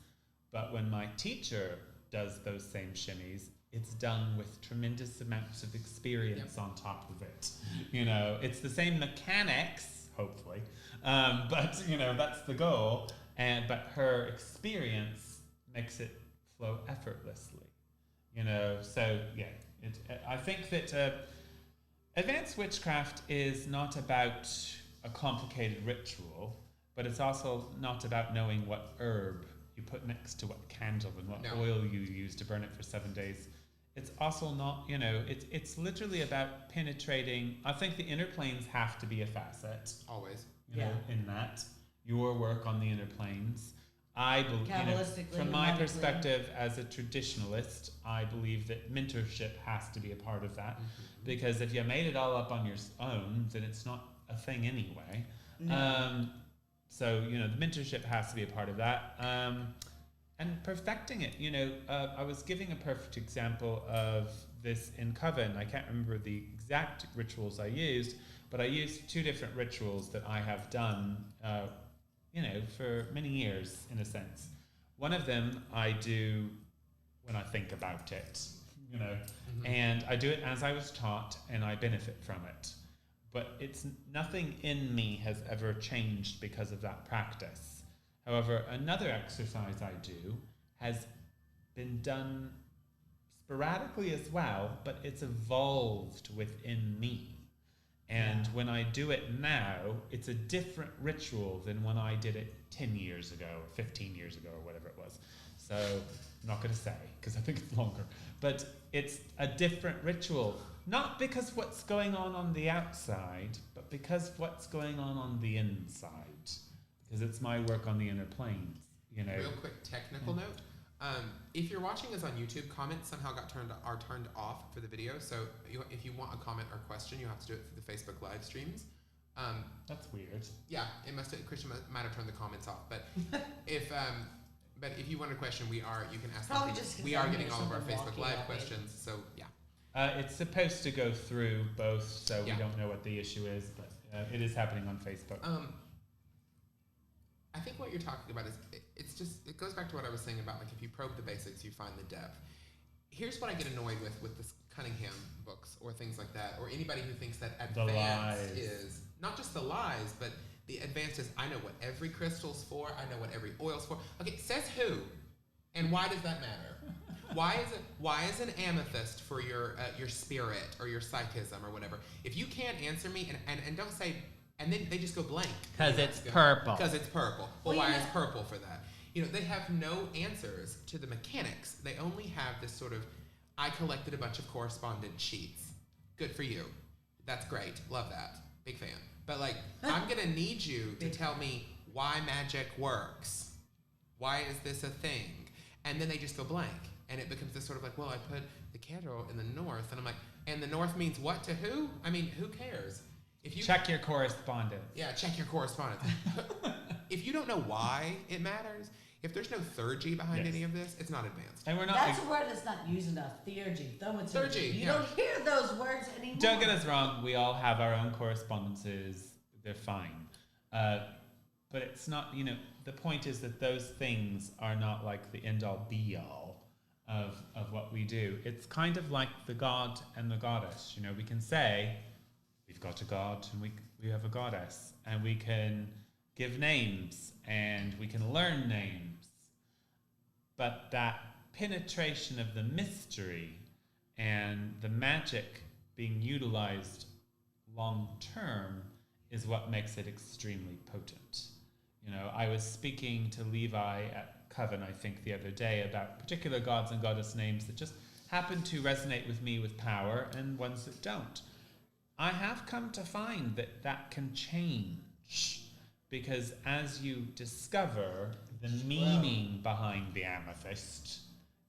But when my teacher does those same shimmies, it's done with tremendous amounts of experience on top of it. It's the same mechanics, hopefully, but that's the goal. But her experience makes it flow effortlessly. So yeah, I think that advanced witchcraft is not about a complicated ritual, but it's also not about knowing what herb you put next to what candle and what oil you use to burn it for 7 days. It's also not, it's literally about penetrating. I think the inner planes have to be a facet. Always. In that. Your work on the inner planes. I believe, from my Kabbalistically, perspective as a traditionalist, I believe that mentorship has to be a part of that. Because if you made it all up on your own, then it's not a thing anyway. No. So, the mentorship has to be a part of that. And perfecting it, I was giving a perfect example of this in Coven. I can't remember the exact rituals I used, but I used 2 different rituals that I have done, for many years, in a sense. One of them I do when I think about it, and I do it as I was taught, and I benefit from it. But it's nothing in me has ever changed because of that practice. However, another exercise I do has been done sporadically as well, but it's evolved within me. And when I do it now, it's a different ritual than when I did it 10 years ago, or 15 years ago, or whatever it was. So I'm not going to say, because I think it's longer. But it's a different ritual. Not because what's going on the outside, but because what's going on the inside. Because it's my work on the inner planes, Real quick technical note. If you're watching us on YouTube, comments somehow are turned off for the video. So if you want a comment or question, you have to do it through the Facebook live streams. That's weird. Yeah, Christian might have turned the comments off. But if you want a question, you can ask them. We are getting all of our Facebook live questions. So yeah. It's supposed to go through both, so we don't know what the issue is, but it is happening on Facebook. I think what you're talking about is it goes back to what I was saying about, like, if you probe the basics, you find the depth. Here's what I get annoyed with this Cunningham books or things like that, or anybody who thinks that advanced is not just the lies, but the advanced is I know what every crystal's for, I know what every oil's for. Okay, says who, and why does that matter? Why is an amethyst for your spirit or your psychism or whatever? If you can't answer me and don't say. And then they just go blank. Because it's purple. Because it's purple. Well, why is purple for that? They have no answers to the mechanics. They only have this sort of, I collected a bunch of correspondence sheets. Good for you. That's great. Love that. Big fan. But, I'm going to need you to tell me why magic works. Why is this a thing? And then they just go blank. And it becomes this sort of I put the candle in the north. And I'm like, and the north means what to who? I mean, who cares? If you check your correspondence. Yeah, check your correspondence. If you don't know why it matters, if there's no theurgy behind any of this, it's not advanced. And we're not. That's a word that's not used enough. Theurgy, thaumaturgy. You don't hear those words anymore. Don't get us wrong. We all have our own correspondences. They're fine. But it's not. The point is that those things are not like the end all be all of what we do. It's kind of like the god and the goddess. We can say. We've got a god and we have a goddess, and we can give names and we can learn names. But that penetration of the mystery and the magic being utilized long term is what makes it extremely potent. I was speaking to Levi at Coven, I think, the other day about particular gods and goddess names that just happen to resonate with me with power and ones that don't. I have come to find that can change, because as you discover the meaning behind the amethyst,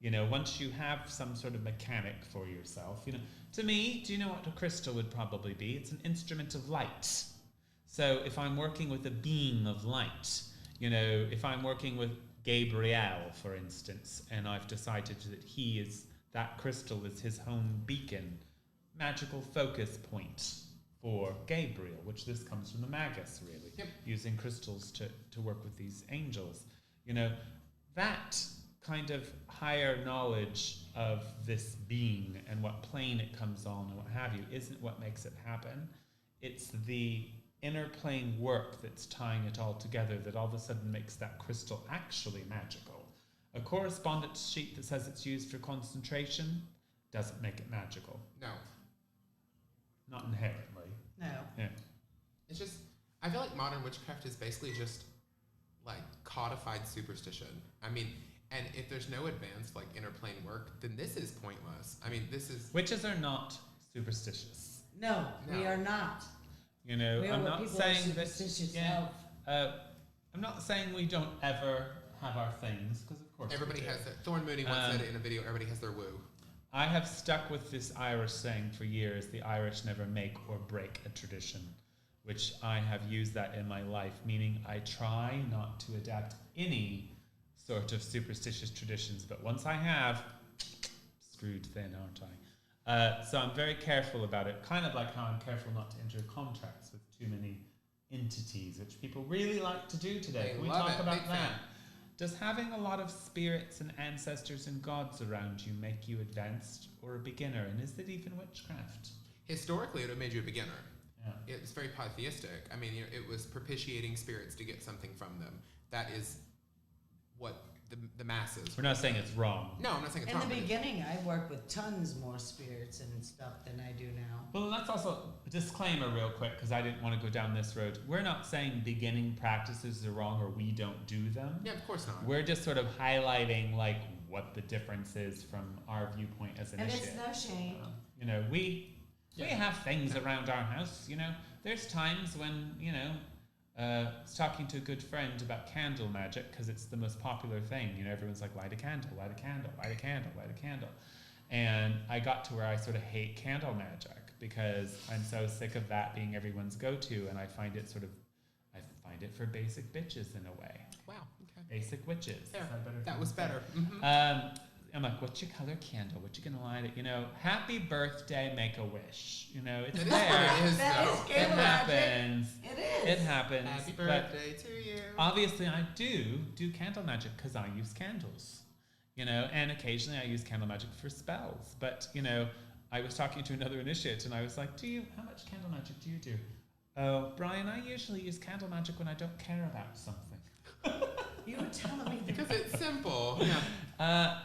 once you have some sort of mechanic for yourself, to me, do you know what a crystal would probably be? It's an instrument of light. So if I'm working with a being of light, if I'm working with Gabriel, for instance, and I've decided that that crystal is his home beacon, magical focus point for Gabriel, which this comes from the Magus, really, using crystals to work with these angels. That kind of higher knowledge of this being and what plane it comes on and what have you isn't what makes it happen. It's the inner plane work that's tying it all together that all of a sudden makes that crystal actually magical. A correspondence sheet that says it's used for concentration doesn't make it magical. No. Not inherently. No. Yeah. It's just, I feel like modern witchcraft is basically just like codified superstition. I mean, and if there's no advanced like inner plane work, then this is pointless. I mean, this is... Witches are not superstitious. No, we No. are not. You know, We are I'm what not people are saying that. superstitious Yeah, of. I'm not saying we don't ever have our things, because of course Everybody we do. has it. Thorn Mooney once said it in a video, everybody has their woo. I have stuck with this Irish saying for years: the Irish never make or break a tradition, which I have used that in my life, meaning I try not to adapt any sort of superstitious traditions, but once I have, screwed then, aren't I? So I'm very careful about it, kind of like how I'm careful not to enter contracts with too many entities, which people really like to do today. They Can we love talk it. about Big that? fan. Does having a lot of spirits and ancestors and gods around you make you advanced or a beginner? And is it even witchcraft? Historically, it would have made you a beginner. Yeah. It's very polytheistic. I mean, it was propitiating spirits to get something from them. That is what the masses... We're not saying it's wrong. No, I'm not saying it's In wrong. the but beginning, I worked with tons more spirits and stuff than I do now. Well, that's also a disclaimer real quick, because I didn't want to go down this road. We're not saying beginning practices are wrong or we don't do them. Yeah, of course not. We're just sort of highlighting like what the difference is from our viewpoint as an And issue. it's no shame. You know, we have things around our house. You know, there's times when I was talking to a good friend about candle magic because it's the most popular thing. You know, everyone's like, light a candle, light a candle, light a candle, light a candle. And I got to where I sort of hate candle magic because I'm so sick of that being everyone's go-to, and I find it for basic bitches in a way. Wow, okay. Basic witches. There, Is that a better that thing was to say? better. Mhm. I'm like, what's your color candle? What you gonna light it? You know, happy birthday, make a wish. You know, it's It is there. what it is, That though. is It candle magic. happens. It is. It happens. Happy but birthday to you. obviously, I do candle magic because I use candles. You know, and occasionally I use candle magic for spells. But you know, I was talking to another initiate, and I was like, how much candle magic do you do? Oh, Brian, I usually use candle magic when I don't care about something. You were telling me Because it's simple. Yeah.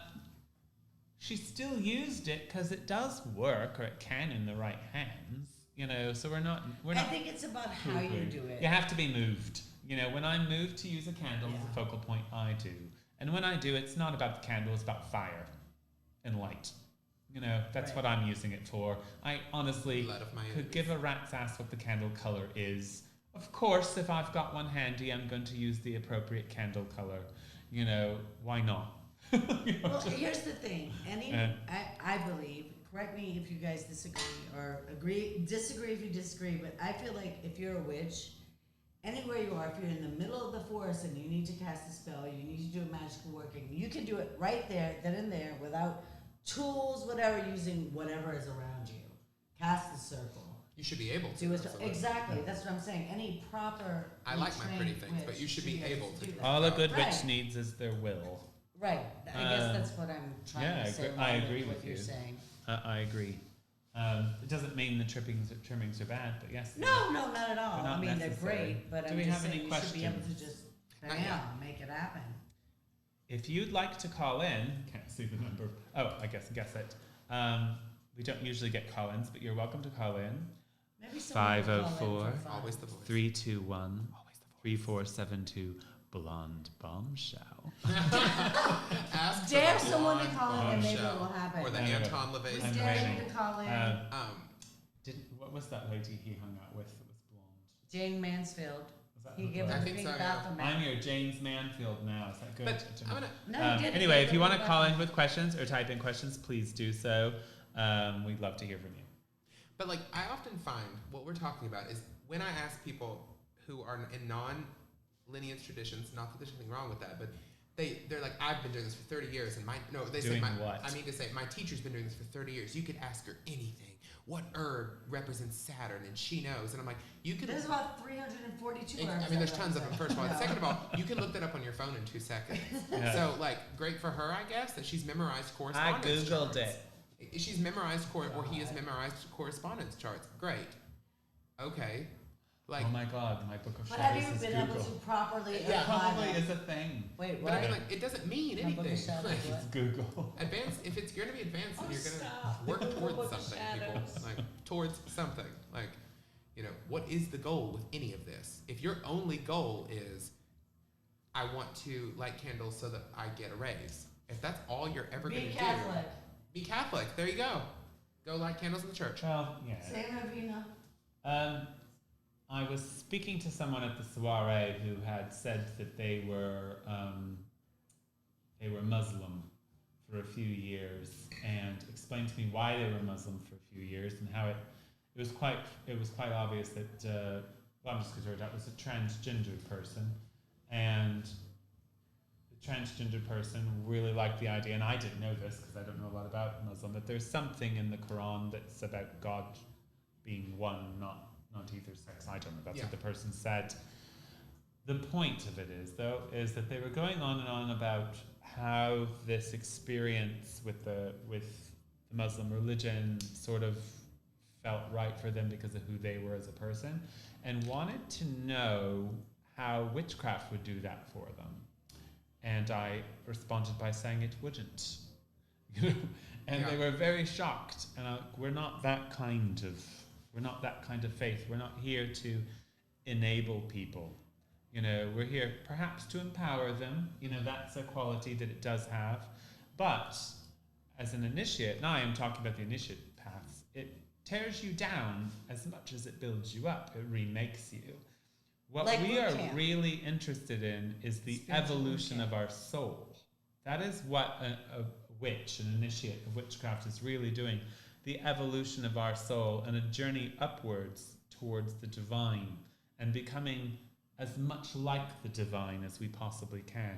She still used it because it does work, or it can in the right hands. You know, so we're not. I think it's about how you poo-pooing. do it. You have to be moved. You know, when I'm moved to use a candle as a Yeah. focal point, I do. And when I do, it's not about the candle, it's about fire and light. You know, that's Right. what I'm using it for. I honestly Blood of my could enemies. give a rat's ass what the candle color is. Of course, if I've got one handy, I'm going to use the appropriate candle color. You know, why not? You know, Well, here's the thing. Yeah. I believe, correct me if you guys disagree or disagree if you disagree, but I feel like if you're a witch, anywhere you are, if you're in the middle of the forest and you need to cast a spell, you need to do a magical working, you can do it right there, then and there, without tools, whatever, using whatever is around you. Cast the circle. You should be able to. Do a absolutely. Exactly. That's what I'm saying. Any proper. I like my pretty trained things, but witch you should should be able to. do that. all a good witch Right. needs is their will. Right. I guess that's what I'm trying yeah, to say. I along agree what with you're you. saying. I agree. It doesn't mean the trimmings are bad, but yes. No, not at all. They're not I mean, they're necessary. great, but Do I'm we just have any saying you should be able to questions? just Not yet. make it happen. If you'd like to call in, can't see the number. Oh, I guess it. We don't usually get call-ins, but you're welcome to call in. Maybe someone will call in for 504. fun. Always the voice. 321 Always the voice. 3472 Blonde Bombshell. Ask for Dare the someone to blonde call in and maybe it bombshell. will happen. Or the Anyway, Anton We LaVey. I'm dare ready. you to call in. What was that lady he hung out with that was blonde? Jane Mansfield. Was that He her gave blonde? her I the think pink so, yeah. bathroom I'm mat. your James Manfield now. Is that good? But I'm gonna. No, he didn't. Anyway, He if gave you her want the to call in bathroom. with questions or type in questions, please do so. We'd love to hear from you. But like, I often find what we're talking about is when I ask people who are in non-lineage traditions, not that there's anything wrong with that, but they're like, I've been doing this for 30 years, and my teacher's been doing this for 30 years. You could ask her anything. What herb represents Saturn, and she knows. And I'm like, you could. There's about 342 herbs. I mean, there's tons of them. First of all, second of all, you can look that up on your phone in 2 seconds. Yeah. So, like, great for her, I guess, that she's memorized correspondence. I googled charts. it. She's memorized or he has memorized correspondence charts. Great. Okay. Like, oh my God, my book of But have shadows you is been Google. able to properly It apply probably that? is a thing. Wait, but what? I mean, like, it doesn't mean My book of anything. shadows, Like, what? It's Google. advance. If it's going to be advanced, then you're going stop. to work Book towards of something, people. shadows. Like, towards something. Like, you know, what is the goal with any of this? If your only goal is, I want to light candles so that I get a raise. If that's all you're ever going to do. Be Catholic. There you go. Go light candles in the church. Well, yeah. Same Ravina. I was speaking to someone at the soiree who had said that they were Muslim for a few years, and explained to me why they were Muslim for a few years and how it was quite obvious that well, I'm just going to throw it out, was a transgender person, and the transgender person really liked the idea, and I didn't know this because I don't know a lot about Muslim, that there's something in the Quran that's about God being one, not either sex. I don't know. That's what the person said. The point of it is, though, is that they were going on and on about how this experience with the Muslim religion sort of felt right for them because of who they were as a person, and wanted to know how witchcraft would do that for them. And I responded by saying it wouldn't. And they were very shocked. And we're not that kind of faith. We're not here to enable people. We're here perhaps to empower them. That's a quality that it does have. But as an initiate, now I am talking about the initiate paths, it tears you down as much as it builds you up. It remakes you. What we are really interested in is the evolution of our soul. That is what a witch, an initiate of witchcraft, is really doing. The evolution of our soul and a journey upwards towards the divine and becoming as much like the divine as we possibly can.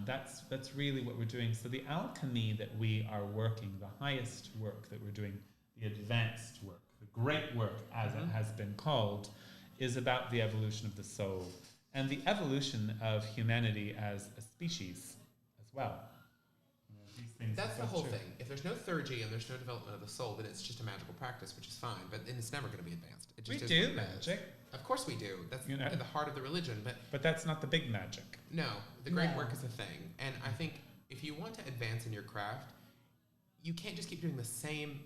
That's really what we're doing. So the alchemy that we are working, the highest work that we're doing, the advanced work, the great work as it has been called, is about the evolution of the soul and the evolution of humanity as a species as well. That's the whole thing. If there's no theurgy and there's no development of the soul, then it's just a magical practice, which is fine, but it's never going to be advanced. It just we do magic. Of course we do. That's at the heart of the religion. But that's not the big magic. No, the great work is a thing. And I think if you want to advance in your craft, you can't just keep doing the same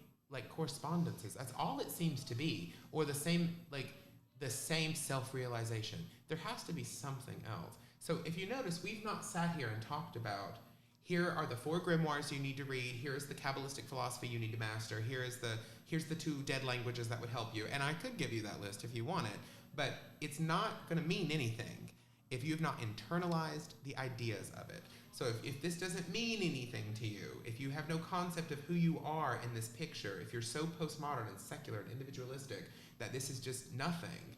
correspondences. That's all it seems to be. Or the same self-realization. There has to be something else. So if you notice, we've not sat here and talked about, here are the 4 grimoires you need to read, here's the Kabbalistic philosophy you need to master, here's the 2 dead languages that would help you. And I could give you that list if you want it, but it's not going to mean anything if you've not internalized the ideas of it. So if this doesn't mean anything to you, if you have no concept of who you are in this picture, if you're so postmodern and secular and individualistic that this is just nothing,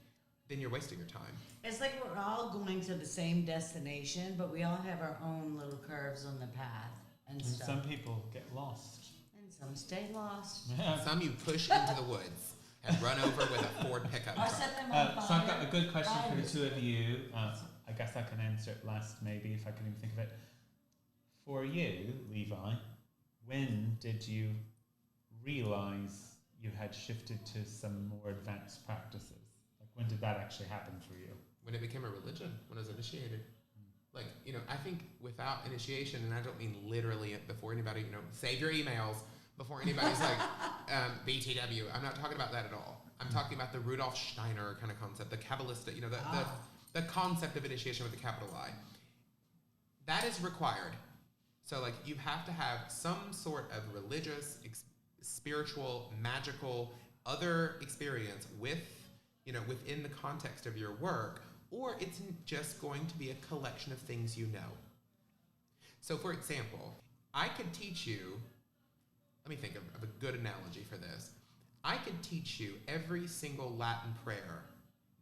then you're wasting your time. It's like we're all going to the same destination, but we all have our own little curves on the path and stuff. Some people get lost. And some stay lost. Some you push into the woods and run over with a Ford pickup Or truck. set them on fire. So I've got a good question for the two of you. I guess I can answer it last, maybe, if I can even think of it. For you, Levi, when did you realize you had shifted to some more advanced practices? When did that actually happen for you? When it became a religion, when I was initiated. I think without initiation, and I don't mean literally before anybody, save your emails before anybody's like, BTW. I'm not talking about that at all. I'm talking about the Rudolf Steiner kind of concept, the Kabbalistic, the concept of initiation with a capital I. That is required. So, you have to have some sort of religious, spiritual, magical, other experience within the context of your work, or it's just going to be a collection of things you know. So, for example, I could teach you, let me think of a good analogy for this. I could teach you every single Latin prayer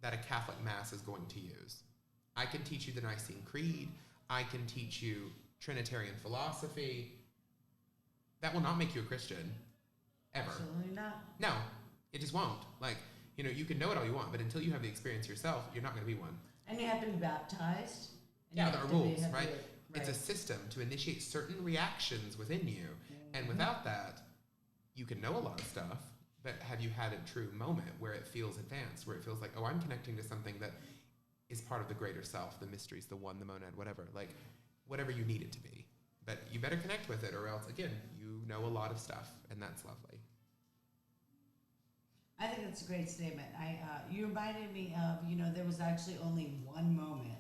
that a Catholic Mass is going to use. I can teach you the Nicene Creed. I can teach you Trinitarian philosophy. That will not make you a Christian, ever. Absolutely not. No, it just won't. Like, you can know it all you want, but until you have the experience yourself, you're not going to be one. And you have to be baptized. And Yeah, you there are have to be- rules, have to right? be- It's a system to initiate certain reactions within you. And without that, you can know a lot of stuff, but have you had a true moment where it feels advanced, where it feels like, oh, I'm connecting to something that is part of the greater self, the mysteries, the one, the monad, whatever. Like, whatever you need it to be. But you better connect with it, or else, again, you know a lot of stuff, and that's lovely. I think that's a great statement. You reminded me of, there was actually only one moment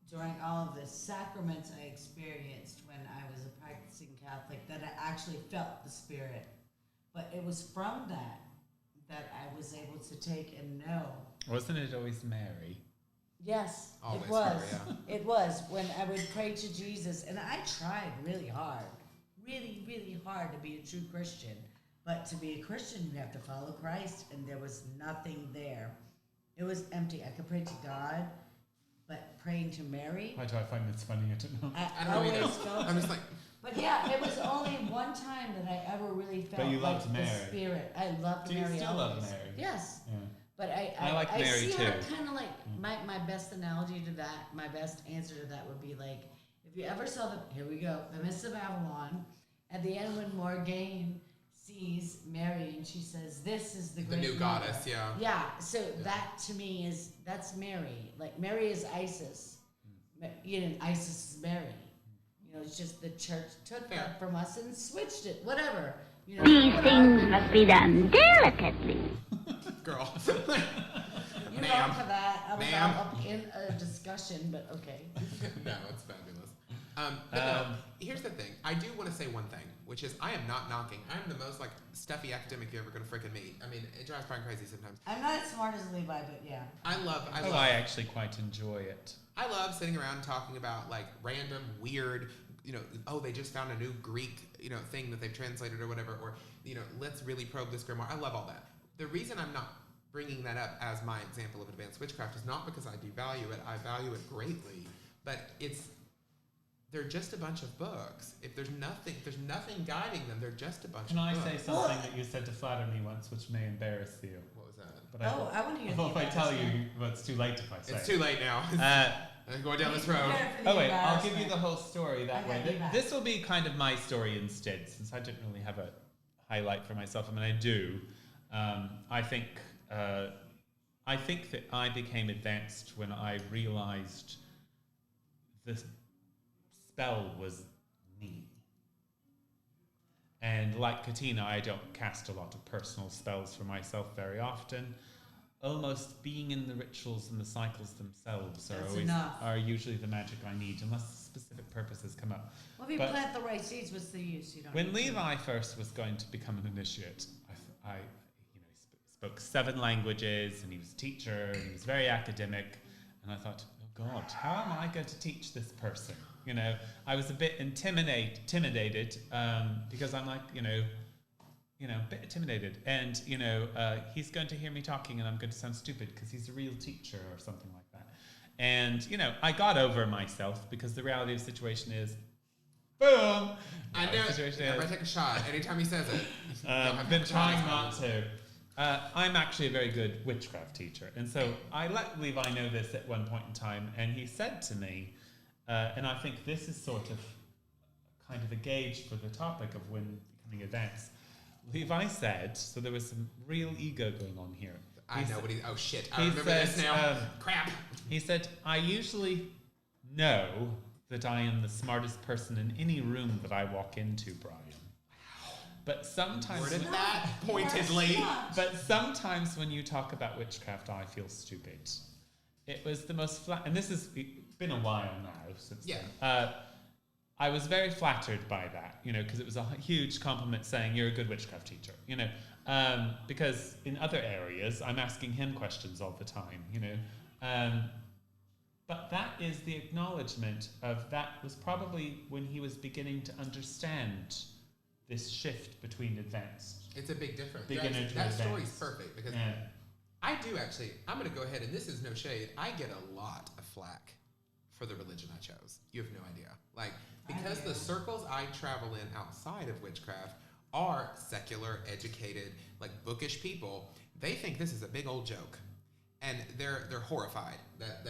during all of the sacraments I experienced when I was a practicing Catholic that I actually felt the Spirit. But it was from that I was able to take and know. Wasn't it always Mary? Yes, Always it was. Mary, yeah. It was when I would pray to Jesus, and I tried really hard to be a true Christian. But to be a Christian, you have to follow Christ, and there was nothing there. It was empty. I could pray to God, but praying to Mary, Why do I find this funny? I don't know. I don't know always either. felt I'm it. just like, But yeah, it was only one time that I ever really felt But you like loved the Mary. Spirit. I loved Do you Mary still always. love Mary? Yes. Yeah. But I like Mary see too. how kind of like my best analogy to that, my best answer to that would be like, if you ever saw here we go, the Mists of Avalon, at the end when Morgaine sees Mary and she says, "This is the the great new mother." goddess, yeah. Yeah, so that to me that's Mary. Like Mary is Isis. Isis is Mary. It's just the church took Fair. that from us and switched it. Whatever. These things must be done delicately. Girl. You're Ma'am. wrong for that. I was Ma'am. all up in a discussion, but okay. No, it's fabulous. But no, here's the thing. I do want to say one thing, which is I am not knocking. I'm the most stuffy academic you're ever going to freaking meet. I mean, it drives Brian crazy sometimes. I'm not as smart as Levi, but yeah. I love I actually quite enjoy it. I love sitting around talking about random, weird, they just found a new Greek, thing that they've translated or whatever, or, let's really probe this grimoire. I love all that. The reason I'm not bringing that up as my example of advanced witchcraft is not because I devalue it. I value it greatly, but they're just a bunch of books. If there's nothing guiding them. They're just a bunch Can of I books. say something that you said to flatter me once, which may embarrass you? What was that? But I want to hear if I tell you, well, it's too late if I say. It's too late now. I'm going down this road. Oh wait, I'll give you the whole story that Okay, way. leave that. This will be kind of my story instead, since I didn't really have a highlight for myself. I mean, I do. I think that I became advanced when I realized the spell was me. And like Katina, I don't cast a lot of personal spells for myself very often. Almost being in the rituals and the cycles themselves are usually the magic I need, unless specific purposes come up. Well, if you plant the right seeds, what's the use? When Levi first was going to become an initiate, I spoke 7 languages, and he was a teacher, and he was very academic, and I thought, oh God, how am I going to teach this person? I was a bit intimidated because I'm like, a bit intimidated, and he's going to hear me talking, and I'm going to sound stupid because he's a real teacher or something like that. And I got over myself because the reality of the situation is, boom. I know. I'm gonna take a shot anytime he says it. I've been trying not to. I'm actually a very good witchcraft teacher, and so I let Levi know this at one point in time, and he said to me, and I think this is sort of kind of a gauge for the topic of when becoming advanced. Levi said, so there was some real ego going on here. I know what oh shit, I remember this now. Crap. He said, I usually know that I am the smartest person in any room that I walk into, Brian. But sometimes... Worded that pointedly. But sometimes when you talk about witchcraft, I feel stupid. It was the most flat... And this has been a while now since then. I was very flattered by that, because it was a huge compliment saying you're a good witchcraft teacher, because in other areas I'm asking him questions all the time, but that is the acknowledgement of that was probably when he was beginning to understand this shift between advanced. It's a big difference. Beginner to that advanced. story's perfect because I do actually, I'm going to go ahead, and this is no shade, I get a lot of flack for the religion I chose. You have no idea. Like, because the circles I travel in outside of witchcraft are secular, educated, like bookish people, they think this is a big old joke. And they're horrified that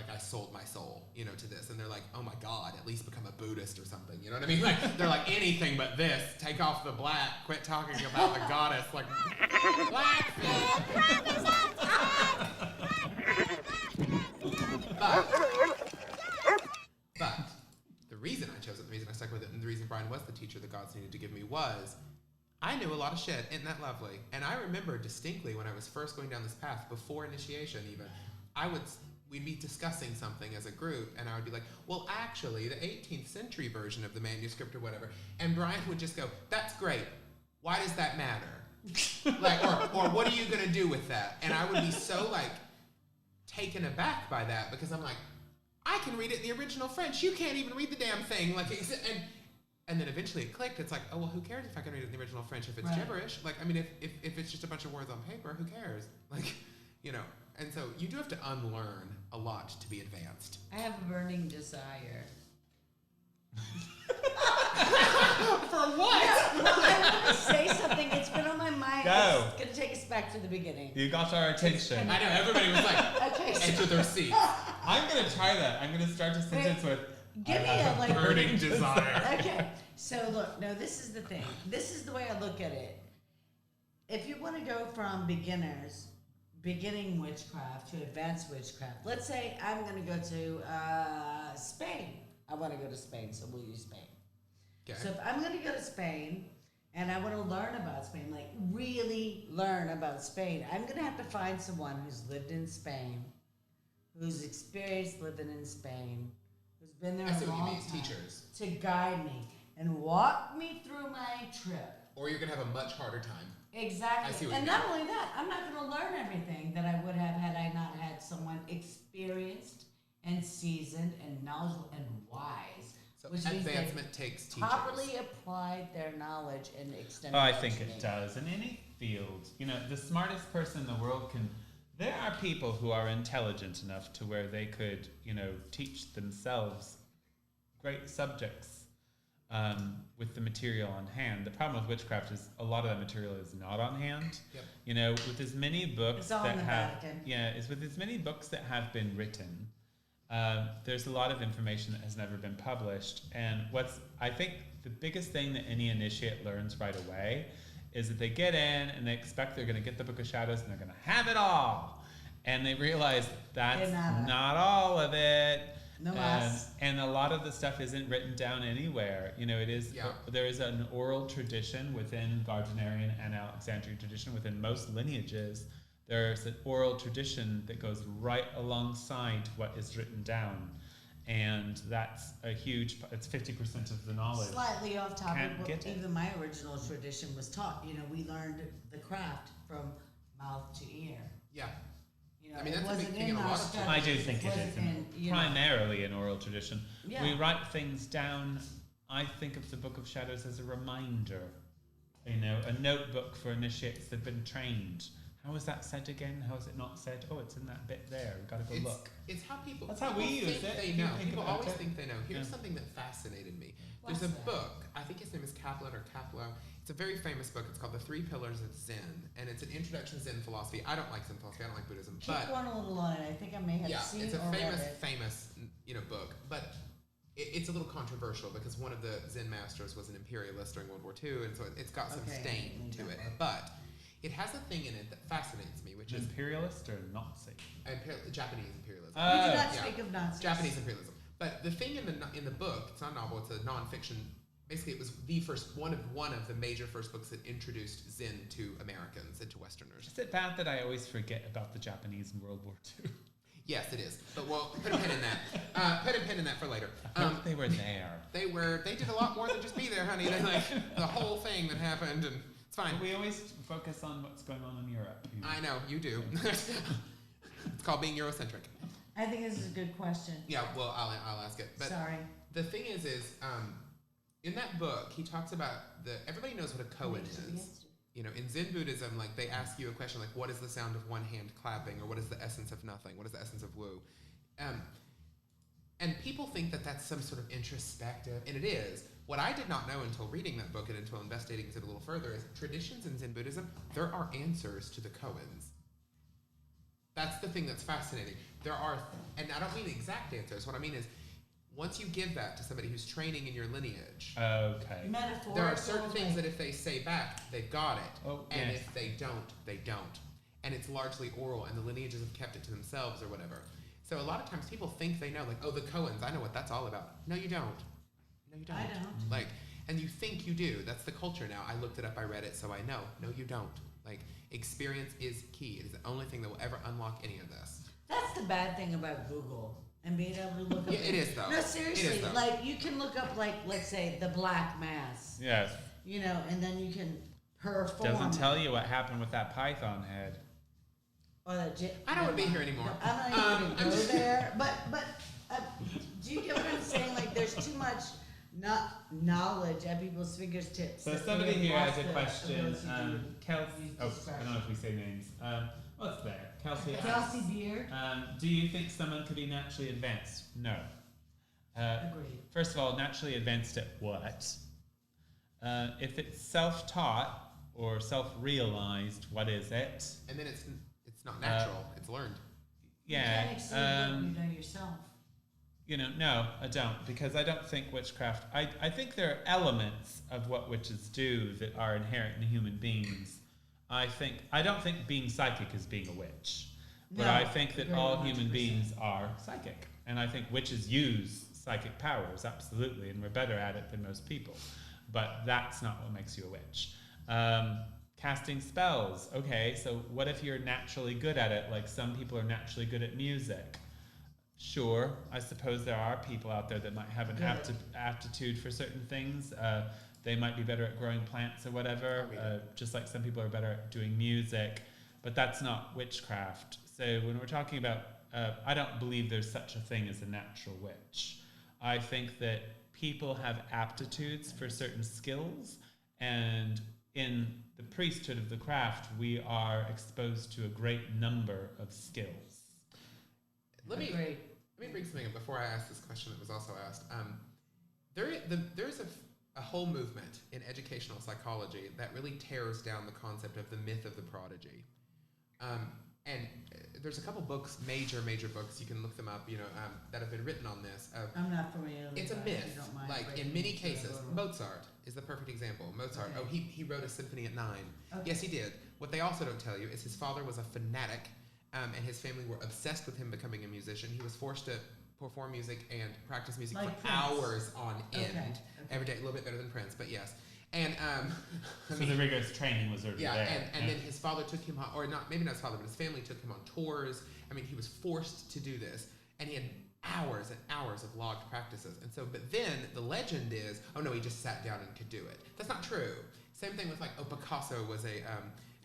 I sold my soul, to this. And they're like, oh my God, at least become a Buddhist or something. You know what I mean? Like, they're like, anything but this. Take off the black. Quit talking about the goddess. Like, black. But the reason I chose it, the reason I stuck with it, and the reason Brian was the teacher the gods needed to give me was I knew a lot of shit. Isn't that lovely? And I remember distinctly when I was first going down this path, before initiation even, we'd be discussing something as a group, and I would be like, well, actually, the 18th century version of the manuscript or whatever. And Brian would just go, that's great. Why does that matter? Like, or what are you going to do with that? And I would be so, like, taken aback by that, because I'm like, I can read it in the original French. You can't even read the damn thing. Like, and then eventually it clicked. It's like, oh, well, who cares if I can read it in the original French if it's gibberish? Like, I mean, if it's just a bunch of words on paper, who cares? Like, And so you do have to unlearn a lot to be advanced. I have a burning desire. For what? Yeah, well, I want to say something. It's been on my mind. Go. It's going to take us back to the beginning. You got our attention. I know, everybody was like, Okay, enter their seats. I'm going to try that. I'm going to start a sentence with, Give I me have a, like, burning desire. Okay, so look, no, this is the thing. This is the way I look at it. If you want to go from beginning witchcraft to advanced witchcraft, let's say I'm going to go to Spain. I want to go to Spain, so we'll use Spain. Okay. So if I'm going to go to Spain and I want to learn about Spain, like really learn about Spain, I'm going to have to find someone who's lived in Spain, who's experienced living in Spain, who's been there I see a what you long mean, time, teachers. to guide me and walk me through my trip. Or you're going to have a much harder time. Exactly. I see what And you not only that, I'm not going to learn everything that I would have had I not had someone experienced and seasoned and knowledgeable and wise. So Which means advancement takes teachers. properly applied their knowledge and extended. oh, I think it does. In any field, the smartest person in the world there are people who are intelligent enough to where they could, teach themselves great subjects with the material on hand. The problem with witchcraft is a lot of that material is not on hand. Yep. With as many books It's all that in the have, Vatican. is with as many books that have been written, there's a lot of information that has never been published. And I think the biggest thing that any initiate learns right away is that they get in and they expect they're going to get the Book of Shadows and they're going to have it all. And they realize that's not all of it. No mas. And a lot of the stuff isn't written down anywhere. It is, there is an oral tradition within Gardnerian and Alexandrian tradition, within most lineages. There's an oral tradition that goes right alongside what is written down. And that's a huge, it's 50% of the knowledge. Slightly off topic, Can't but get it. even my original tradition was taught. We learned the craft from mouth to ear. Yeah. I mean, it that's a big wasn't thing in in a our lot of studies. I do think it wasn't is primarily an oral tradition. Yeah. We write things down. I think of the Book of Shadows as a reminder, a notebook for initiates that have been trained. How is that said again? How is it not said? Oh, it's in that bit there. We've got to go look. It's how people. That's how we use think it. They If you know. think People about always it. think they know. Here's Yeah. something that fascinated me. What's There's a that? book. I think his name is Kaplan or Kaplo. It's a very famous book. It's called The Three Pillars of Zen, and it's an introduction to Zen philosophy. I don't like Zen philosophy. I don't like Buddhism. Keep But going a little on it. I think I may have seen it's a or read it. famous book. But it's a little controversial because one of the Zen masters was an imperialist during World War II, and so it's got some stain to it. But it has a thing in it that fascinates me, which is Imperialist or Nazi? Japanese imperialism. We do not Yeah. speak of Nazis. Japanese imperialism. But the thing in the book, it's not a novel, it's a nonfiction. Basically, it was the first one of the major first books that introduced Zen to Americans and to Westerners. Is it bad that I always forget about the Japanese in World War II? Yes, it is. But we'll put a pin in that. Put a pin in that for later. They were there. They did a lot more than just be there, honey. They the whole thing that happened, and it's fine. But we always focus on what's going on in Europe. I know you do. It's called being Eurocentric. I think this is a good question. Yeah. Well, I'll ask it. But Sorry. the thing is in that book, he talks about everybody knows what a koan is. In Zen Buddhism, like they ask you a question like, what is the sound of one hand clapping, or what is the essence of nothing? What is the essence of wu? And And people think that that's some sort of introspective, and it is. What I did not know until reading that book and until investigating it a little further is traditions in Zen Buddhism, there are answers to the koans. That's the thing that's fascinating. There are, and I don't mean exact answers. What I mean is, once you give that to somebody who's training in your lineage, Okay. Metaphorical. there are certain things that if they say back, they've got it. Oh, And yes. if they don't, they don't. And it's largely oral, and the lineages have kept it to themselves or whatever. So a lot of times people think they know, like, oh, the koans, I know what that's all about. No, you don't. No, you don't. I don't. Like, and you think you do. That's the culture now. I looked it up, I read it, so I know. No, you don't. Like, experience is key. It is the only thing that will ever unlock any of this. That's the bad thing about Google and being able to look up. Yeah, it is, though. No, It seriously, is, though. like you can look up, like, let's say the Black Mass, Yes. you know, and then you can perform. Doesn't tell you what happened with that python head. Or the I don't want to be here anymore. I'm not even gonna go there. But do you get what I'm saying? Like, there's too much knowledge at people's fingertips. So that somebody they here lost has a the question. ability to Kelsey, use I don't discretion. know if we say names. What's there? Kelsey asks, Kelsey Beer. do you think someone could be naturally advanced? No. Agreed. First of all, naturally advanced at what? If it's self-taught or self-realized, what is it? And then it's not natural. It's learned. You Yeah. can't exceed what you know yourself. You know, no, I don't, because I don't think witchcraft. I think there are elements of what witches do that are inherent in human beings. I don't think being psychic is being a witch, but No, I think that agree all 100%. human beings are psychic, and I think witches use psychic powers absolutely, and we're better at it than most people. But that's not what makes you a witch. Casting spells. Okay, so what if you're naturally good at it? Like some people are naturally good at music. Sure, I suppose there are people out there that might have an aptitude for certain things. They might be better at growing plants or whatever, just like some people are better at doing music, but that's not witchcraft. So when we're talking about, I don't believe there's such a thing as a natural witch. I think that people have aptitudes for certain skills, and in the priesthood of the craft, we are exposed to a great number of skills. Let me bring something up before I ask this question that was also asked. There's a whole movement in educational psychology that really tears down the concept of the myth of the prodigy. And there's a couple books, major books, you can look them up, that have been written on this. I'm not familiar with It's a that, if you myth. don't mind Like, breaking in many into a cases, little- Mozart is the perfect example. Mozart, Okay. he wrote a symphony at 9. Okay. Yes, he did. What they also don't tell you is his father was a fanatic, and his family were obsessed with him becoming a musician. He was forced to perform music and practice music Like for Prince. hours on end, Okay. every day, a little bit better than Prince, but yes. And So the rigorous training was already yeah, there. and then his father took him on, or not, maybe not his father, but his family took him on tours. I mean, he was forced to do this, and he had hours and hours of logged practices. And so, but then the legend is, oh no, he just sat down and could do it. That's not true. Same thing with Picasso was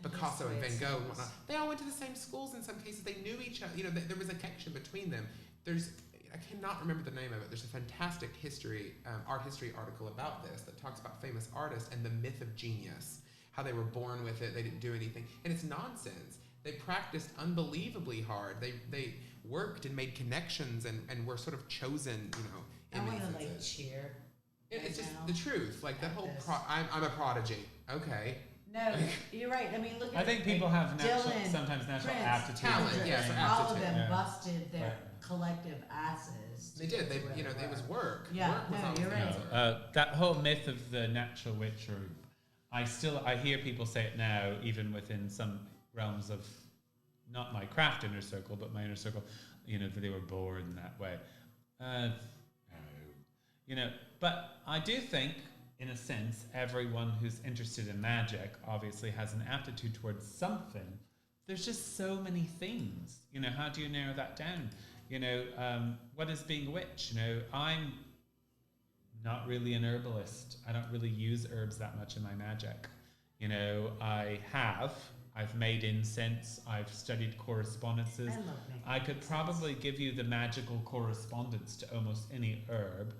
Picasso and Van Gogh and whatnot. They all went to the same schools in some cases. They knew each other. There was a connection between them. I cannot remember the name of it. There's a fantastic art history article about this that talks about famous artists and the myth of genius, how they were born with it, they didn't do anything. And it's nonsense. They practiced unbelievably hard. They worked and made connections and were sort of chosen, in I many want to senses. cheer. It's just now the truth. Like that at whole this. I'm a prodigy. Okay. No, you're right. I mean, look at I think people have Dylan, sometimes natural Prince, aptitude. talent, for yes, things. or all of them Yeah. busted their Right. collective asses. They did. to They where it was work. Yeah, Work was no, always you're the right. answer. That whole myth of the natural witch, or I hear people say it now, even within some realms of not my craft inner circle, but my inner circle, that they were born that way. No. But I do think, in a sense, everyone who's interested in magic obviously has an aptitude towards something. There's just so many things. How do you narrow that down? What is being a witch? I'm not really an herbalist. I don't really use herbs that much in my magic. I've made incense. I've studied correspondences. I love making I could probably give you the magical correspondence to almost any herb,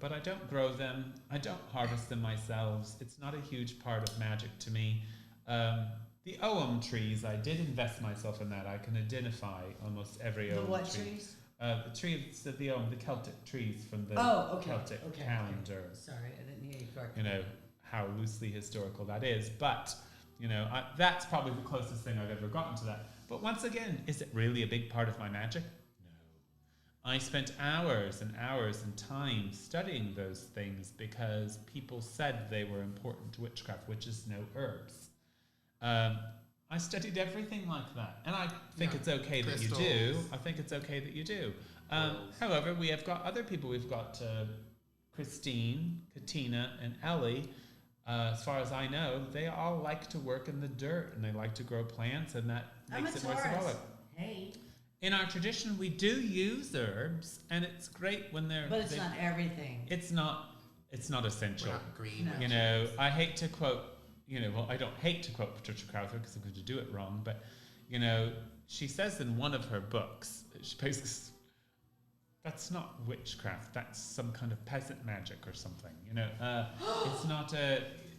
but I don't grow them. I don't harvest them myself. It's not a huge part of magic to me. The Ogham trees, I did invest myself in that. I can identify almost every The Ogham what tree. trees? The trees, the Celtic trees from the Celtic calendar. Sorry, I didn't hear you correctly. You know, how loosely historical that is. But, you know, that's probably the closest thing I've ever gotten to that. But once again, is it really a big part of my magic? No. I spent hours and hours and time studying those things because people said they were important to witchcraft, which is no herbs. I studied everything like that. And I think it's okay that you do. I think it's okay that you do. However, we have got other people. We've got Christine, Katina, and Ellie. As far as I know, they all like to work in the dirt and they like to grow plants, and that makes it more symbolic. Hey. In our tradition, we do use herbs, and it's great when they're. But it's not everything. It's not essential. We're not green. No. You know, I hate to quote. You know, well, I don't hate to quote Patricia Crowther because I'm going to do it wrong, but you know, she says in one of her books, she basically. That's not witchcraft. That's some kind of peasant magic or something. You know,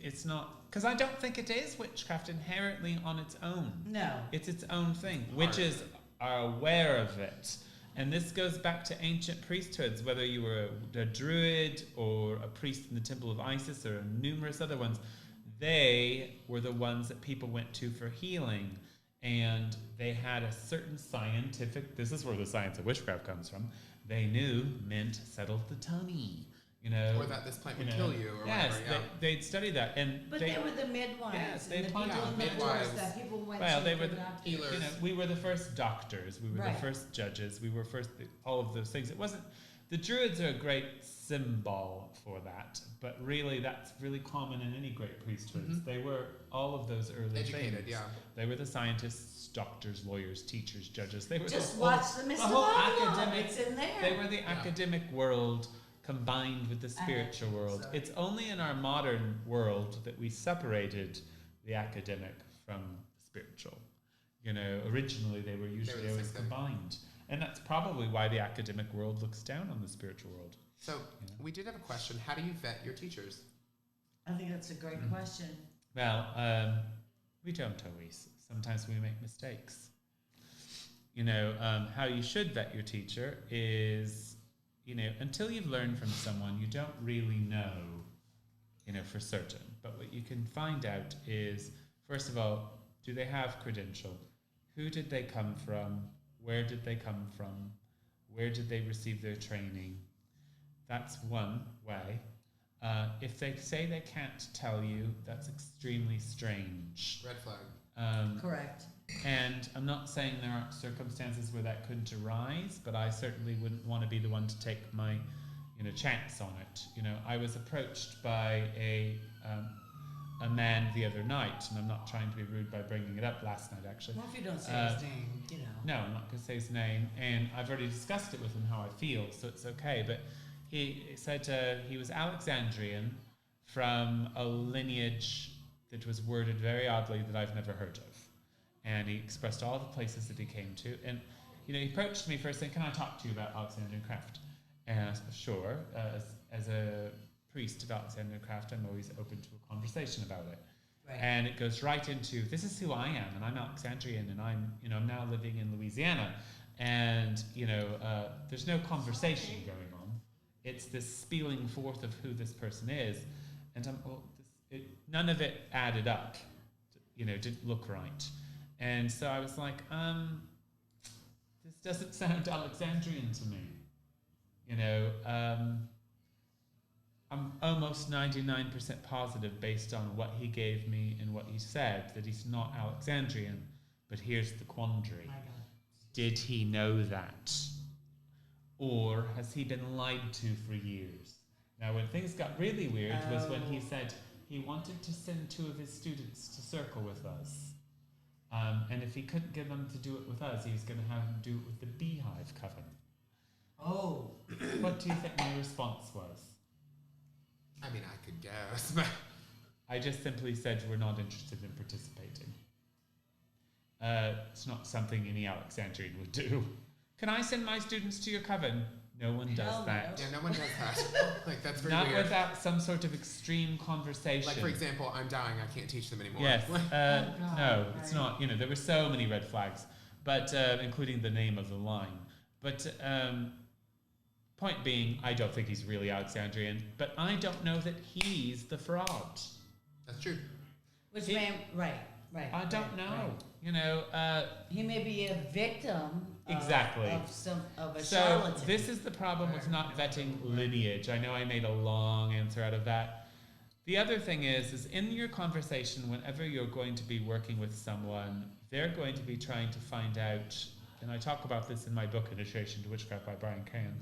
it's not, because I don't think it is witchcraft inherently on its own. No. It's its own thing. Witches are aware of it. And this goes back to ancient priesthoods, whether you were a druid or a priest in the Temple of Isis or numerous other ones. They were the ones that people went to for healing. And they had a certain scientific, this is where the science of witchcraft comes from. They knew mint settled the tummy, you know. Or that this plant would kill you, or yes, whatever. Yeah. they'd study that, But they were the midwives. Yes, they and the people planted in the midwives. wars that people went well, to. they were for the doctors. healers. You know, we were the first doctors. We were Right. the first judges. We were first all of those things. It wasn't. The Druids are a great symbol for that, but really, that's really common in any great priesthoods. They were all of those early Educated, things. yeah. They were the scientists, doctors, lawyers, teachers, judges. They were Just the watch whole, the Mr. whole Bible. academic. It's in there. They were the academic world combined with the spiritual world. sorry. It's only in our modern world that we separated the academic from the spiritual. You know, originally they were usually the always same thing. combined. And that's probably why the academic world looks down on the spiritual world. So we did have a question. How do you vet your teachers? I think that's a great question. Well, we don't always. Sometimes we make mistakes. You know, how you should vet your teacher is, you know, until you've learned from someone, you don't really know, you know, for certain. But what you can find out is, first of all, do they have credential? Who did they come from? Where did they come from? Where did they receive their training? That's one way. If they say they can't tell you, that's extremely strange. Red flag. Correct. And I'm not saying there aren't circumstances where that couldn't arise, but I certainly wouldn't want to be the one to take my, you know, chance on it. You know, I was approached by a man the other night, and I'm not trying to be rude by bringing it up, last night actually. Well, if you don't say his name, you know. No, I'm not going to say his name, and I've already discussed it with him how I feel, so it's okay. But he said he was Alexandrian from a lineage that was worded very oddly that I've never heard of. And he expressed all the places that he came to. And, you know, he approached me first saying, can I talk to you about Alexandrian craft? And I said, sure. As a priest of Alexandrian craft, I'm always open to a conversation about it. Right. And it goes right into, this is who I am, and I'm Alexandrian, and I'm, you know, I'm now living in Louisiana. And, you know, there's no conversation going on. It's this spieling forth of who this person is. And none of it added up, you know, didn't look right. And so I was like, this doesn't sound Alexandrian to me. You know, I'm almost 99% positive based on what he gave me and what he said that he's not Alexandrian. But here's the quandary. My God. Did he know that? Or has he been lied to for years? Now, when things got really weird was when he said he wanted to send 2 of his students to circle with us. And if he couldn't get them to do it with us, he was going to have them do it with the Beehive Coven. Oh. What do you think my response was? I mean, I could guess, but I just simply said we're not interested in participating. It's not something any Alexandrian would do. Can I send my students to your coven? No one does Hell no. that. yeah, no one does that. Like, that's very Not weird. without some sort of extreme conversation. Like, for example, I'm dying. I can't teach them anymore. Yes. God, No, it's right. not. You know, there were so many red flags, but including the name of the line. But point being, I don't think he's really Alexandrian, but I don't know that he's the fraud. That's true. Which man, right. I don't know. Right. You know, he may be a victim. Exactly. Of a so charlatan. this is the problem with not vetting lineage. I know I made a long answer out of that. The other thing is in your conversation, whenever you're going to be working with someone, they're going to be trying to find out, and I talk about this in my book, Initiation to Witchcraft by Brian Cain.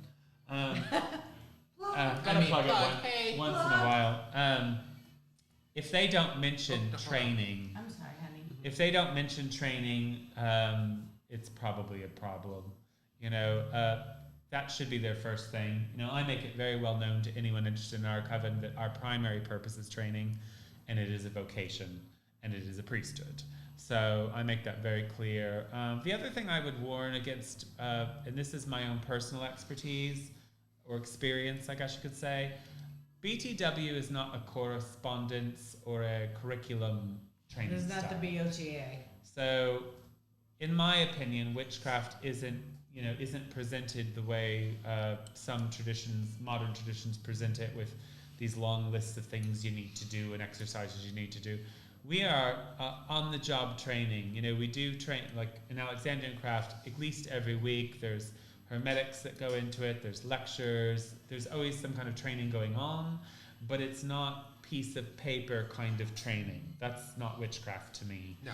Gotta plug it once in a while. If they don't mention training, I'm sorry, honey. if they don't mention training, it's probably a problem. You know, that should be their first thing. You know, I make it very well known to anyone interested in our coven that our primary purpose is training, and it is a vocation, and it is a priesthood. So I make that very clear. The other thing I would warn against, and this is my own personal expertise or experience, I guess you could say, BTW is not a correspondence or a curriculum training It's not style. the BOTA. So, in my opinion, witchcraft isn't presented the way some traditions, modern traditions, present it, with these long lists of things you need to do and exercises you need to do. We are on-the-job training. You know, we do train, like in Alexandrian craft, at least every week. There's hermetics that go into it. There's lectures. There's always some kind of training going on, but it's not piece of paper kind of training. That's not witchcraft to me. No.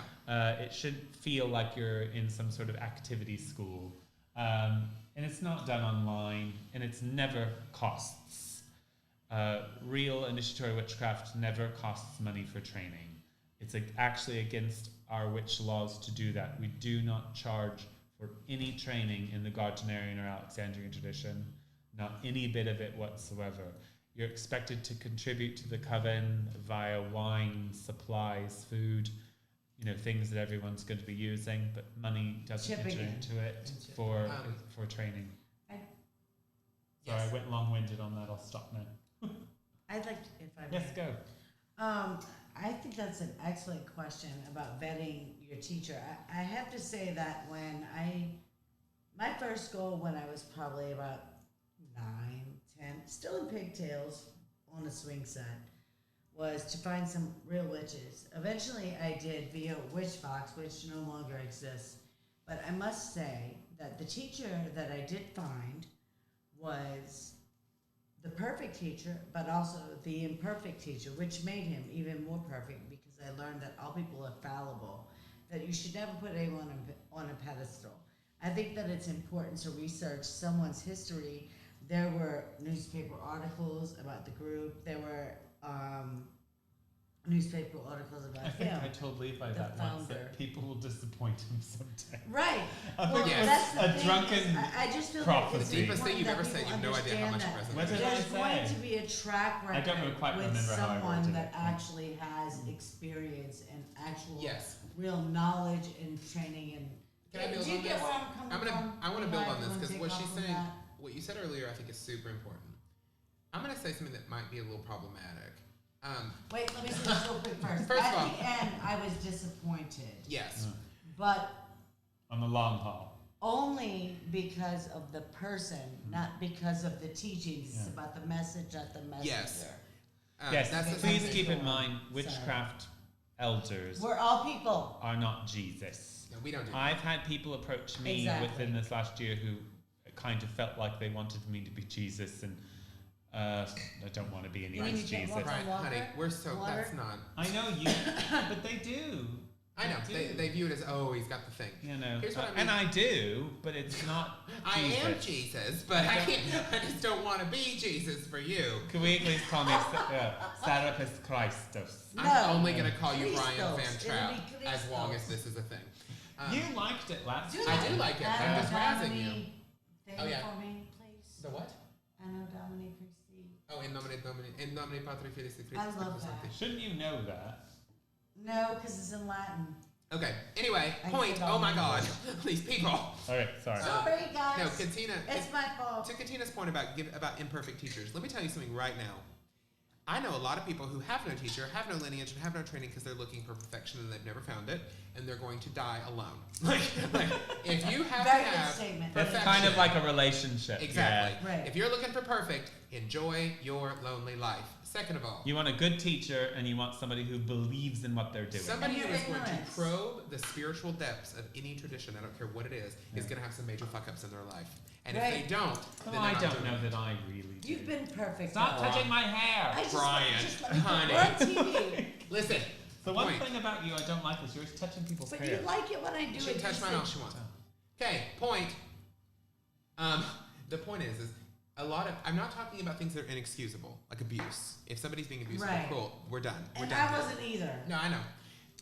It should feel like you're in some sort of activity school. And it's not done online, and it's never costs. Real initiatory witchcraft never costs money for training. It's actually against our witch laws to do that. We do not charge for any training in the Gardnerian or Alexandrian tradition, not any bit of it whatsoever. You're expected to contribute to the coven via wine, supplies, food, you know, things that everyone's going to be using, but money doesn't enter into it for training. Sorry, I went long-winded on that. I'll stop now. I'd like to, if I may. Yes, go. I think that's an excellent question about vetting your teacher. I have to say that my first goal when I was probably about 9, 10, still in pigtails on a swing set, was to find some real witches. Eventually I did via Witchbox, which no longer exists. But I must say that the teacher that I did find was the perfect teacher, but also the imperfect teacher, which made him even more perfect, because I learned that all people are fallible, that you should never put anyone on a pedestal. I think that it's important to research someone's history. There were newspaper articles about the group. There were newspaper articles about I think him. I told Levi the that once, founder. that people will disappoint him someday. Right. I Well, think it that's was the a thing, drunken is I just feel prophecy. that it's The deepest thing important you've that ever said, people you have no idea how much understand it What resonates. did I there's going say? to be a track I don't record quite with remember how I someone worded that it. actually has experience and actual Yes. real knowledge and training. And Can I build do you on get this? where I'm coming from? I want to build on this, because take what off she's on saying, that? what you said earlier, I think is super important. I'm going to say something that might be a little problematic. Wait, let me say this real quick first. First At of all- the end, I was disappointed, Yes. but On the long haul. only because of the person, not because of the teachings. It's Yeah. about the message, not the messenger. Yes. Yes, That's the please thing. keep in Sorry. mind, witchcraft elders We're all people. are not Jesus. No, we don't do that. I've had people approach me Exactly. within this last year who kind of felt like they wanted me to be Jesus, and I don't want to be You anyone's need to get Jesus. more- Right, Water? honey, we're so, Water? that's not, I know you, but they do. I know, do. they view it as, oh, he's got the thing. You know, Here's what I mean. and I do, but it's not I Jesus. am Jesus, but I just don't want to be Jesus for you. Can we please call me Serapis Christos? No. I'm only going to call you Brian Christos. Van It'll Trapp be as long as Christos. this is a thing. You liked it last Do time. I do like it. Anno I'm just razzing you. Domini thing Oh, yeah. for me, please. The what? Anno Domini Christi. Oh, in nomine Patri Filii et I Spiritus love Sancti. that. Shouldn't you know that? No, because it's in Latin. Okay. Anyway, I point. think Oh my I'll- God, these people. All right, sorry. Sorry, guys. No, Katina. It's my fault. To Katina's point about imperfect teachers, let me tell you something right now. I know a lot of people who have no teacher, have no lineage, and have no training because they're looking for perfection and they've never found it, and they're going to die alone. like if you have Very to good have statement. It's perfection, kind of like a relationship. exactly. Yeah. Right. If you're looking for perfect, enjoy your lonely life. Second of all, You want a good teacher, and you want somebody who believes in what they're doing. somebody And who your is going to ignorance. probe the spiritual depths of any tradition, I don't care what it is going to have some major fuck ups in their life. And if Right. they don't, Oh, then they're I not don't doing know it. that I really do. You've been perfect. Stop Brian. touching my hair. I just, Brian, just let me honey. We're on TV. Listen, The one point. thing about you I don't like is you're touching people's But hair. you like it when I do She it. can touch You mine said- all she wants. Okay, point. The point is a lot of, I'm not talking about things that are inexcusable, like abuse. If somebody's being abusive or Right. cruel, we're done. We're And done. I wasn't either. No, I know.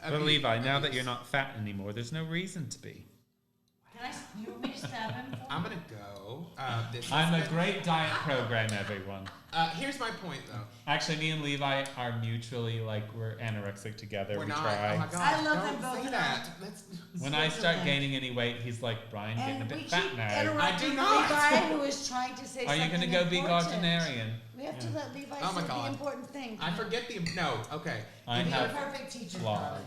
But Levi, now that you're not fat anymore, there's no reason to be. Can I? You want me to stab him? I'm gonna go. This I'm a has been- great diet program, everyone. Here's my point, though. Actually, me and Levi are mutually we're anorexic together. We're we not. try. Oh my god. I love don't them both say and that. Let's. When I start Switzerland. gaining any weight, he's like, Brian, getting a And we bit keep fat now. interrupting I do not. Levi, who is trying to say Are you something going to go important. vegetarian? We have to Yeah. let Levi Oh my say the God. important thing. I forget the no. Okay. I Be a have perfect teacher, flaws. darling.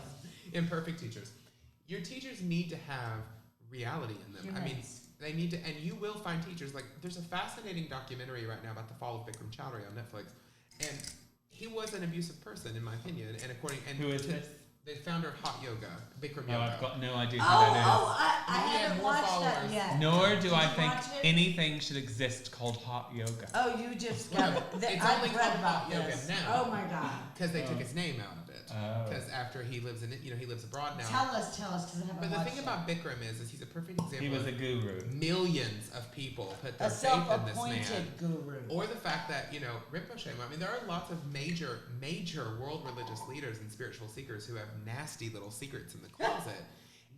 Imperfect teachers. Your teachers need to have reality in them. I mean, Humans. they need to, and you will find teachers. Like, there's a fascinating documentary right now about the fall of Bikram Chowdhury on Netflix, and he was an abusive person, in my opinion. And Who is to- this? The founder of hot yoga, Bikram Oh, yoga. I've got no idea who I He had haven't more watched that followers. yet. that is. Nor do Did I you think watch it? anything should exist called hot yoga. Oh, you just got it. It's I've only read called about hot yoga this. now. Oh my God. Because they took his name out of it. Oh. Because after he lives in it, he lives abroad now. Tell us, because I haven't But the watched thing it. about Bikram is he's a perfect example. He was of a guru. millions of people put A their faith in this man. self-appointed guru. Or the fact that, Rinpoche, I mean, there are lots of major world religious leaders and spiritual seekers who have nasty little secrets in the closet,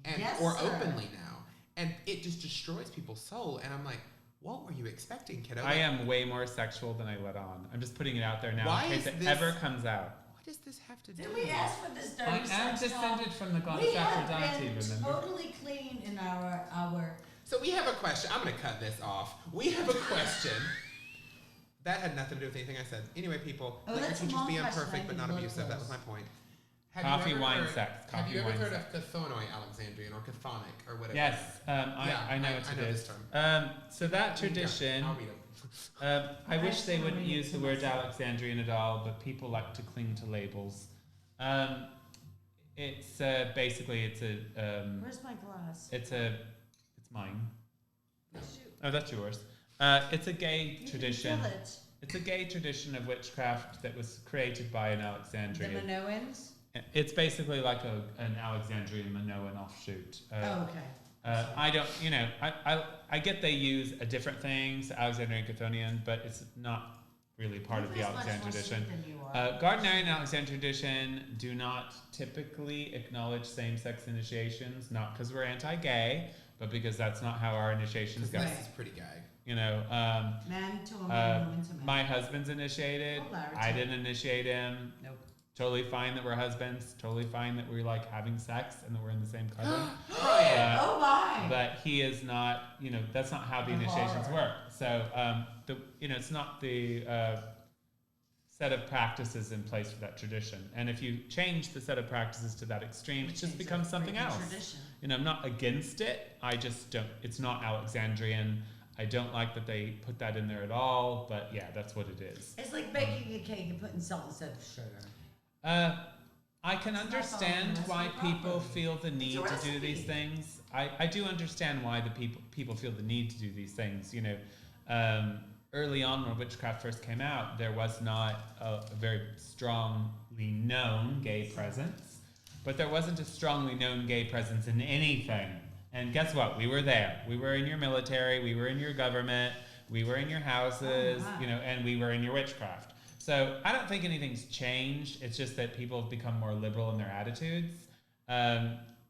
Yes, or sir. openly now. And it just destroys people's soul. And I'm like, what were you expecting, kiddo? I am way more sexual than I let on. I'm just putting it out there now Why in case is it this- ever comes out. What does this have to do? Did we ask for this dirty I am sex descended talk? from the We goddess have Aphrodite, been remember? totally clean in our. So we have a question. I'm going to cut this off. We have a question. That had nothing to do with anything I said. Anyway, people, Oh, let your that's a teachers long be question. imperfect I but can not look abusive. That those. was my point. Coffee, you ever wine, heard, sex. Have Coffee, you ever wine, heard sex. of Chthonoi Alexandrian or Chthonic or whatever? Yes, Yeah, I know I what know it this is. term. So that tradition, I'll read it. I wish they wanna wouldn't read it use to the word myself. Alexandrian at all, but people like to cling to labels. It's basically it's Where's my glass? it's mine. That's you. Oh, that's yours. It's a gay You tradition. Can fill it. It's a gay tradition of witchcraft that was created by an The Alexandrian. Minoans. It's basically like an Alexandrian Minoan offshoot. Oh, okay. I don't, I get they use different things, Alexandrian and Chthonian, but it's not really part of the Nobody's much Alexandrian more tradition. sweet than you are. Gardnerian and Alexandrian tradition do not typically acknowledge same-sex initiations, not because we're anti-gay, but because that's not how our initiations go. Right. This is pretty gay. Man to woman, woman to man. My husband's initiated. Oh, Larry, I too. didn't initiate him. Nope. Totally fine that we're husbands. Totally fine that we're like having sex and that we're in the same coven. Brian. Oh my. But he is not. That's not how the The initiations horror. work. So it's not the set of practices in place for that tradition. And if you change the set of practices to that extreme, it just Change becomes the something freaking else. Tradition. I'm not against it. I just don't. It's not Alexandrian. I don't like that they put that in there at all. But yeah, that's what it is. It's like baking a cake and putting salt instead of sugar. I can It's not understand following the why recipe people properly. feel the need It's a to do these recipe. things. I do understand why the people feel the need to do these things. Early on when witchcraft first came out, there was not a very strongly known gay presence, but there wasn't a strongly known gay presence in anything. And guess what? We were there. We were in your military. We were in your government. We were in your houses. Oh, wow. And we were in your witchcraft. So I don't think anything's changed. It's just that people have become more liberal in their attitudes.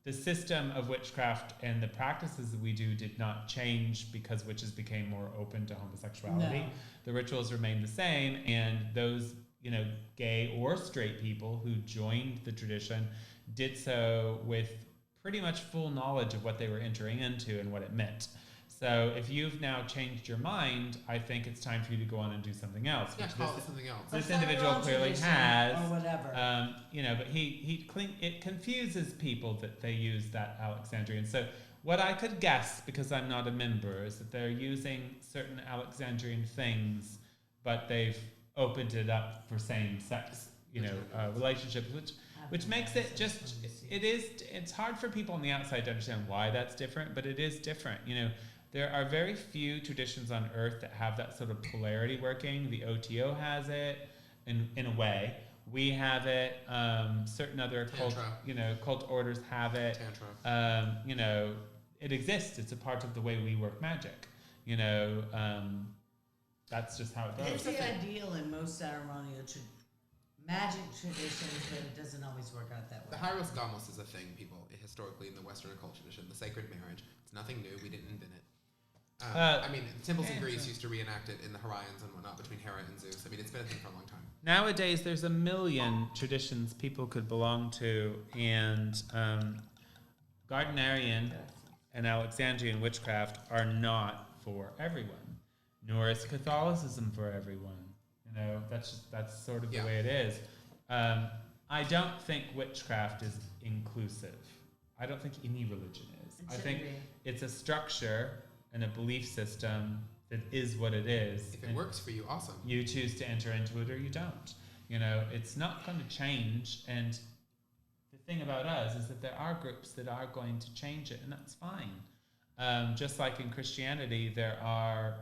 The system of witchcraft and the practices that we do did not change because witches became more open to homosexuality. No. The rituals remained the same, and those, gay or straight people who joined the tradition did so with pretty much full knowledge of what they were entering into and what it meant. So if you've now changed your mind, I think it's time for you to go on and do something else. Yeah, which call it something else. This Or individual follow clearly tradition has, or whatever. but it confuses people that they use that Alexandrian. So what I could guess, because I'm not a member, is that they're using certain Alexandrian things, but they've opened it up for same-sex, relationships, which makes it just, it's hard for people on the outside to understand why that's different, but it is different. There are very few traditions on earth that have that sort of polarity working. The OTO has it in a way. We have it. Certain other cult orders have it. Tantra. It exists. It's a part of the way we work magic. That's just how it goes. It's the ideal in most ceremonial magic traditions, but it doesn't always work out that The way. Hyros Gamos is a thing, people, historically in the Western occult tradition. The sacred marriage. It's nothing new. We didn't invent it. Temples in Greece used to reenact it in the Horions and whatnot between Hera and Zeus. It's been a thing for a long time. Nowadays, there's a million traditions people could belong to, and Gardnerian and Alexandrian witchcraft are not for everyone, nor is Catholicism for everyone. That's sort of the way it is. I don't think witchcraft is inclusive. I don't think any religion is. I think it's a structure and a belief system that is what it is. If it works for you, awesome. You choose to enter into it or you don't. It's not going to change. And the thing about us is that there are groups that are going to change it, and that's fine. Just like in Christianity, there are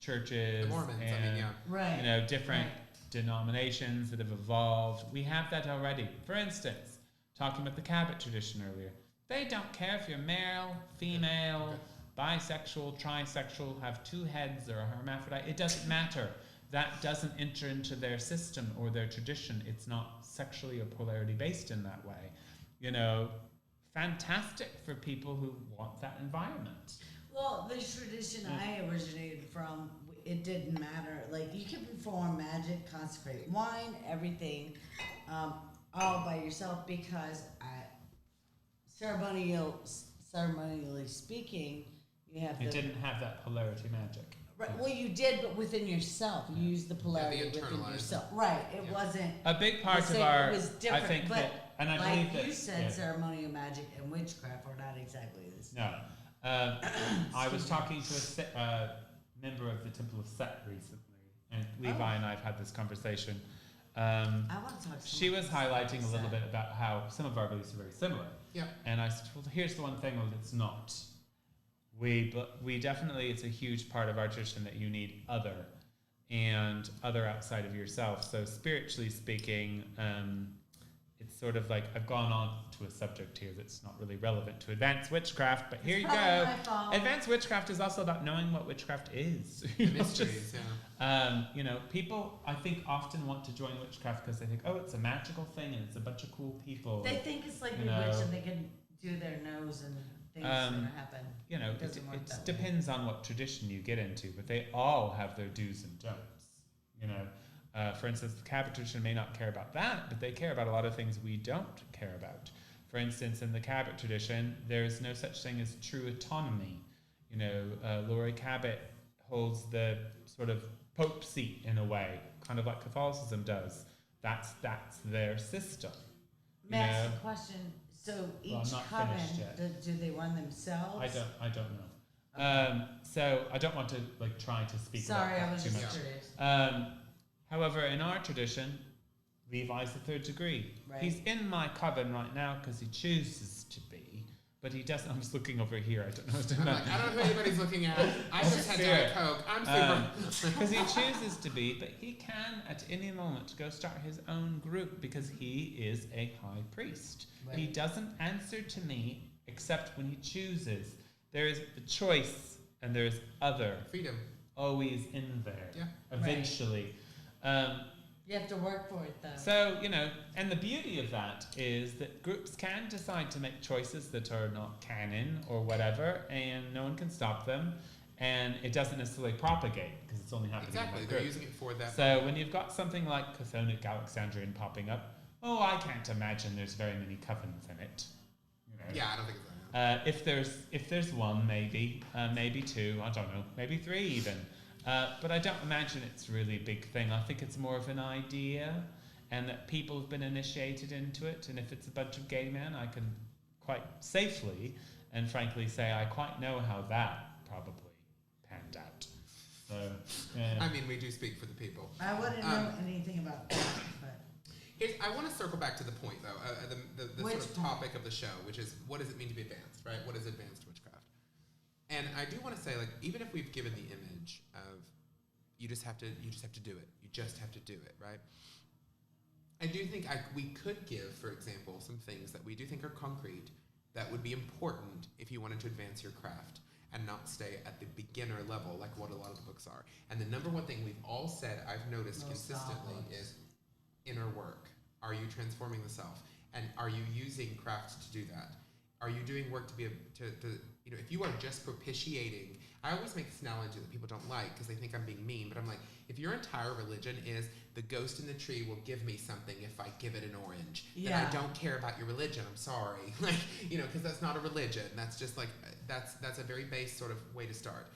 churches The Mormons, and different denominations that have evolved. We have that already. For instance, talking about the Cabot tradition earlier, they don't care if you're male, female, bisexual, trisexual, have two heads, or a hermaphrodite. It doesn't matter. That doesn't enter into their system or their tradition. It's not sexually or polarity based in that way. Fantastic for people who want that environment. Well, the tradition I originated from, it didn't matter. Like, you can perform magic, consecrate wine, everything, all by yourself, because ceremonially speaking, you have It didn't have that polarity magic. Right. Well, you did, but within yourself, you used the polarity within yourself. Right. It wasn't A big part of it our, was different, I think but that, and I like believe that you said, ceremonial magic and witchcraft are not exactly the same. No. I was talking to a member of the Temple of Set recently, and Levi and I have had this conversation. I want to talk to She was highlighting a little bit about how some of our beliefs are very similar. Yeah. And I said, well, here's the one thing that it's not. We definitely, it's a huge part of our tradition that you need other outside of yourself. So spiritually speaking, it's sort of like, I've gone on to a subject here that's not really relevant to advanced witchcraft, but here you go. Advanced witchcraft is also about knowing what witchcraft is. Mysteries, People, I think, often want to join witchcraft because they think, oh, it's a magical thing and it's a bunch of cool people. They think it's like bewitched and they can do their nose and things that happen. It depends on what tradition you get into, but they all have their do's and don'ts. For instance, the Cabot tradition may not care about that, but they care about a lot of things we don't care about. For instance, in the Cabot tradition, there's no such thing as true autonomy. Laurie Cabot holds the sort of Pope seat in a way, kind of like Catholicism does. That's their system. May I ask a question? So each coven, do they run themselves? I don't know. So I don't want to try to speak about that I was too just much. curious. However, in our tradition, Levi's the third degree. Right. He's in my coven right now because he chooses to be, but he doesn't. I'm just looking over here. I don't know. I don't know who anybody's looking at. I just had Diet Coke. I'm super. Because he chooses to be, but he can at any moment go start his own group because he is a high priest. Right. He doesn't answer to me except when he chooses. There is the choice and there is other. Freedom. Always in there. Yeah. Eventually. You have to work for it, though. So, and the beauty of that is that groups can decide to make choices that are not canon or whatever, and no one can stop them, and it doesn't necessarily propagate because it's only happening in that group. They're using it for that. So when you've got something like Chthonic Alexandrian popping up, I can't imagine there's very many covens in it. Yeah, I don't think it's that. If there's one, maybe 2, I don't know, maybe 3 even. But I don't imagine it's really a big thing. I think it's more of an idea, and that people have been initiated into it. And if it's a bunch of gay men, I can quite safely and frankly say I quite know how that probably panned out. So, I mean, we do speak for the people. I wouldn't know anything about that, but I want to circle back to the point, though, the sort of topic of the show, which is what does it mean to be advanced, right? What is advanced witchcraft? And I do want to say, like, even if we've given the image of you just have to do it, you just have to do it, right? I do think we could give, for example, some things that we do think are concrete that would be important if you wanted to advance your craft and not stay at the beginner level like what a lot of the books are. And the number one thing we've all said, I've noticed consistently, is inner work. Are you transforming the self? And are you using craft to do that? Are you doing work to be able to if you are just propitiating, I always make this analogy that people don't like because they think I'm being mean, but I'm like, if your entire religion is the ghost in the tree will give me something if I give it an orange, then I don't care about your religion, I'm sorry. Like, because that's not a religion. That's just like, that's a very base sort of way to start.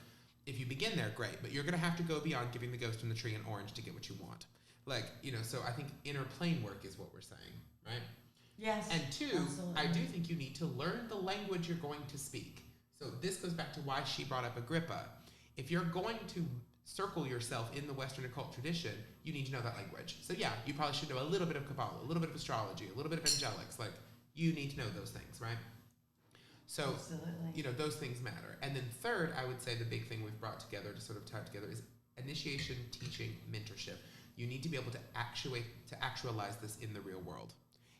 If you begin there, great, but you're going to have to go beyond giving the ghost in the tree an orange to get what you want. Like, so I think inner plane work is what we're saying, right? yes. And 2, absolutely. I do think you need to learn the language you're going to speak. So this goes back to why she brought up Agrippa. If you're going to circle yourself in the Western occult tradition, you need to know that language. So yeah, you probably should know a little bit of Kabbalah, a little bit of astrology, a little bit of angelics. Like, you need to know those things, right? So, absolutely. Those things matter. And then 3rd, I would say the big thing we've brought together to sort of tie together is initiation, teaching, mentorship. You need to be able to actualize this in the real world.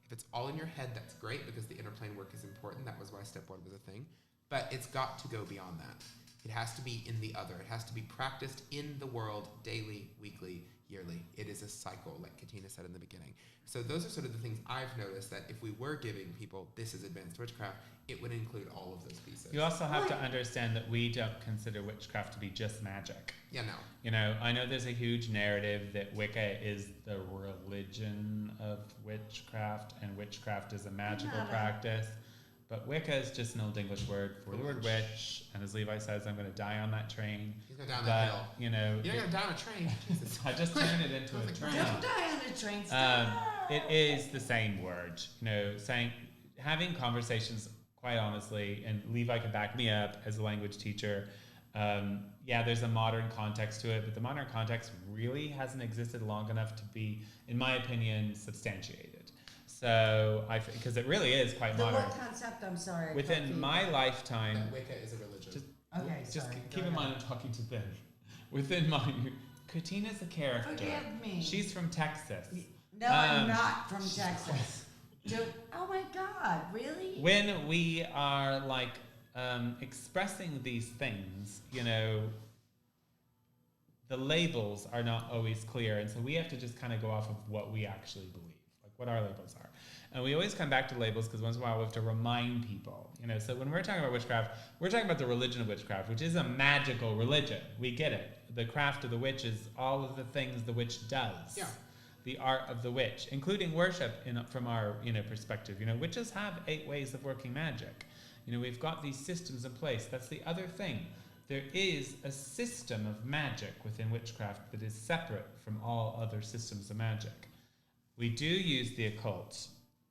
If it's all in your head, that's great because the inner plane work is important. That was why step 1 was a thing. But it's got to go beyond that. It has to be in the other. It has to be practiced in the world daily, weekly, yearly. It is a cycle, like Katina said in the beginning. So those are sort of the things I've noticed that if we were giving people, this is advanced witchcraft, it would include all of those pieces. you also have to understand that we don't consider witchcraft to be just magic. Yeah, no. I know there's a huge narrative that Wicca is the religion of witchcraft, and witchcraft is a magical practice. But Wicca is just an old English word for the word witch, and as Levi says, I'm going to die on that train. He's going down that hill. You're not going to die on a train. Jesus. I just turned it into a train. Don't die on a train. It is the same word, having conversations, quite honestly, and Levi can back me up as a language teacher. There's a modern context to it, but the modern context really hasn't existed long enough to be, in my opinion, substantiated. So, because it really is quite modern. What concept? I'm sorry. Within my lifetime, That Wicca is a religion. just keep in mind I'm talking to Ben. Within my, Katina's a character. Forgive me. She's from Texas. No, I'm not from Texas. Oh my God, really? When we are expressing these things, the labels are not always clear, and so we have to just kind of go off of what we actually believe, like what our labels are. And we always come back to labels because once in a while we have to remind people, So when we're talking about witchcraft, we're talking about the religion of witchcraft, which is a magical religion. We get it. The craft of the witch is all of the things the witch does. Yeah. The art of the witch, including worship from our perspective. Witches have 8 ways of working magic. We've got these systems in place. That's the other thing. There is a system of magic within witchcraft that is separate from all other systems of magic. We do use the occult.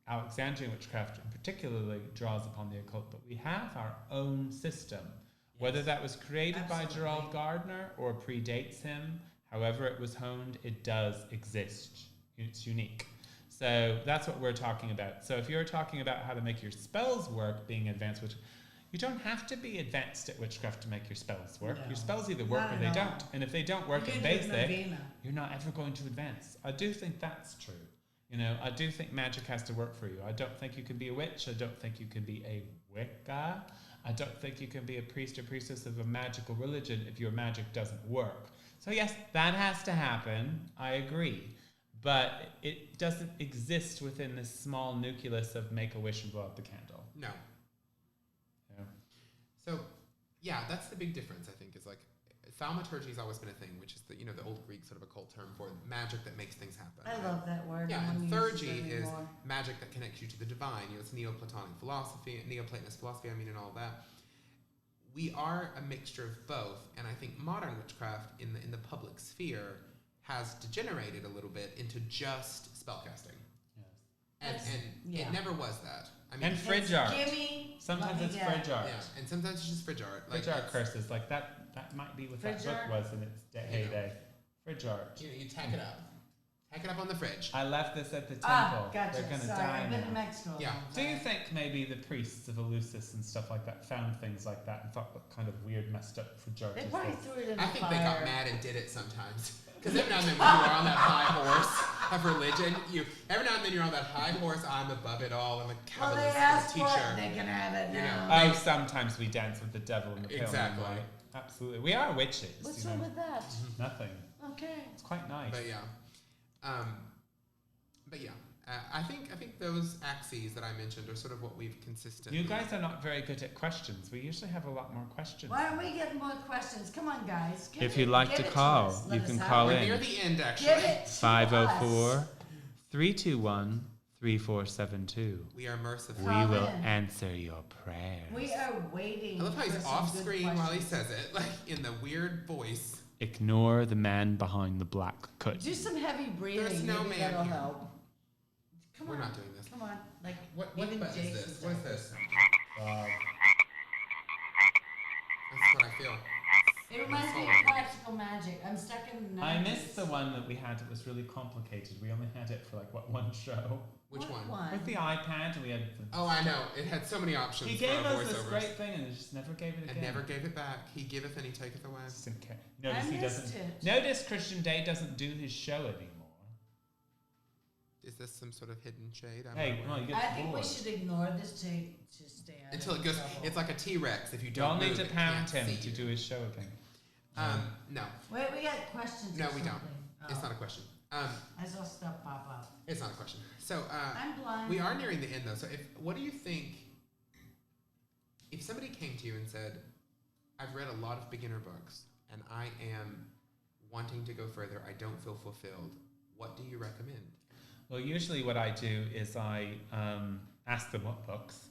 Alexandrian witchcraft particularly draws upon the occult, but we have our own system. Yes. Whether that was created by Gerald Gardner or predates him, however it was honed, it does exist. It's unique. So that's what we're talking about. So if you're talking about how to make your spells work, being advanced witchcraft, you don't have to be advanced at witchcraft to make your spells work. No. Your spells either work or they don't. And if they don't work in basic, you're not ever going to advance. I do think that's true. I do think magic has to work for you. I don't think you can be a witch. I don't think you can be a Wicca. I don't think you can be a priest or priestess of a magical religion if your magic doesn't work. So yes, that has to happen. I agree. But it doesn't exist within this small nucleus of make a wish and blow out the candle. No. Yeah. So, yeah, that's the big difference, I think, is like, thaumaturgy has always been a thing, which is the old Greek sort of occult term for magic that makes things happen. I love that word. Yeah, No and one uses theurgy it is anymore. magic that connects you to the divine. You know, it's Neoplatonist philosophy, and all that. We are a mixture of both, and I think modern witchcraft in the public sphere has degenerated a little bit into just spellcasting. And Yeah. it never was that. I mean, And fridge art. Gimme. Sometimes let it's me get- fridge art. yeah, and sometimes it's just fridge art. Fridge art curses, like that might be what that Fridge book art? was in its heyday. Fridge art. You tack it up. Tack it up on the fridge. I left this at the temple. Gotcha. They're gonna Sorry, die I've been now. to Mexico. a Yeah. long Do you time. think maybe the priests of Eleusis and stuff like that found things like that and thought what kind of weird, messed up fridge art They is probably this? threw it in I the think fire. they got mad and did it sometimes. Because every now and then when you are on that high horse of religion, every now and then you're on that high horse, I'm above it all, I'm a Well, they Kabbalist asked teacher. for it. They can have it You know, now. Oh, sometimes we dance with the devil in the pill. Exactly. Right? Absolutely. We are witches. What's you wrong know. with that? Nothing. Okay. It's quite nice. But yeah. I think those axes that I mentioned are sort of what we've consistently... You guys are not very good at questions. We usually have a lot more questions. Why don't we get more questions? Come on, guys. If you'd like to call, us. Let you us can have call it. We're in. near the end, actually. Give it to 504 321 3472. We are merciful. We Call will in. answer your prayers. We are waiting. I love how for he's some off good screen while he questions. says it, like in the weird voice. Ignore the man behind the black curtain. Do some heavy breathing. There's no Maybe man that'll here. help. Come We're on. not doing this. Come on. Like What even button is Jason's this? What is done. this? Wow. That's what I feel. It reminds me of practical magic. I'm stuck in the 90s. I missed the one that we had that was really complicated. We only had it for one show. Which What one? With the iPad, we had the... Oh, I know. It had so many options He for gave our us this voiceovers. great thing and just never gave it again. And never gave it back. He giveth and he taketh away. Just didn't care. Notice I he missed doesn't. it. Notice Christian Day doesn't do his show anymore. Is this some sort of hidden shade? I'm Hey, not well, aware. you get I think we bored. should ignore this to stay out Until of it goes, trouble. it's like a T-Rex. If you Y'all don't need move, to it pound can't him see to you. do his show again. No, Wait, we got questions. No, or we don't. something. it's Oh. not a question. I saw stuff pop up. It's not a question. So, I'm blind. we are nearing the end though. So what do you think, if somebody came to you and said, I've read a lot of beginner books and I am wanting to go further, I don't feel fulfilled, what do you recommend? Well, usually what I do is I ask them what books,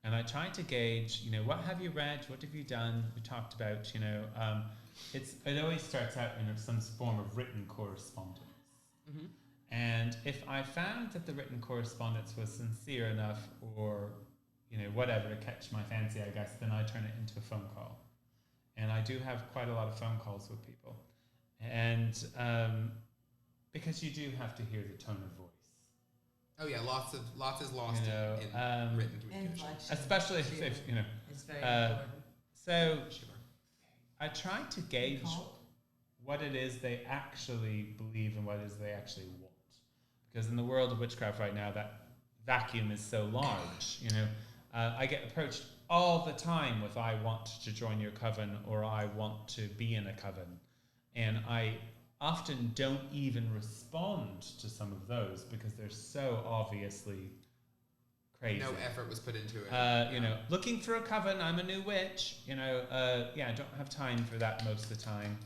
and I try to gauge, what have you read, what have you done, we talked about, it always starts out in some form of written correspondence. Mm-hmm. And if I found that the written correspondence was sincere enough or, whatever to catch my fancy, I guess, then I turn it into a phone call. And I do have quite a lot of phone calls with people. And because you do have to hear the tone of voice. Oh yeah, lots is lost You know, in written communication. Inflection. Especially if It's very uh, important. so Sure. I try to gauge Cult? what it is they actually believe and what it is they actually want. Because in the world of witchcraft right now, that vacuum is so large. I get approached all the time with I want to join your coven or I want to be in a coven. And I often don't even respond to some of those because they're so obviously crazy. No effort was put into it. Looking for a coven, I'm a new witch. I don't have time for that most of the time.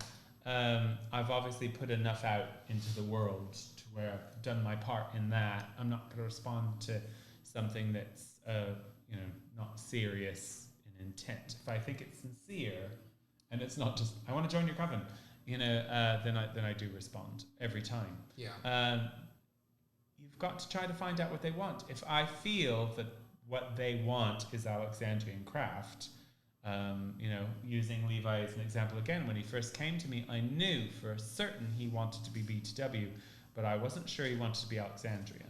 I've obviously put enough out into the world to where I've done my part in that. I'm not going to respond to something that's, not serious in intent. If I think it's sincere and it's not just, I want to join your coven, then I do respond every time. Yeah. You've got to try to find out what they want. If I feel that what they want is Alexandrian craft, using Levi as an example again, when he first came to me, I knew for certain he wanted to be BTW, but I wasn't sure he wanted to be Alexandrian.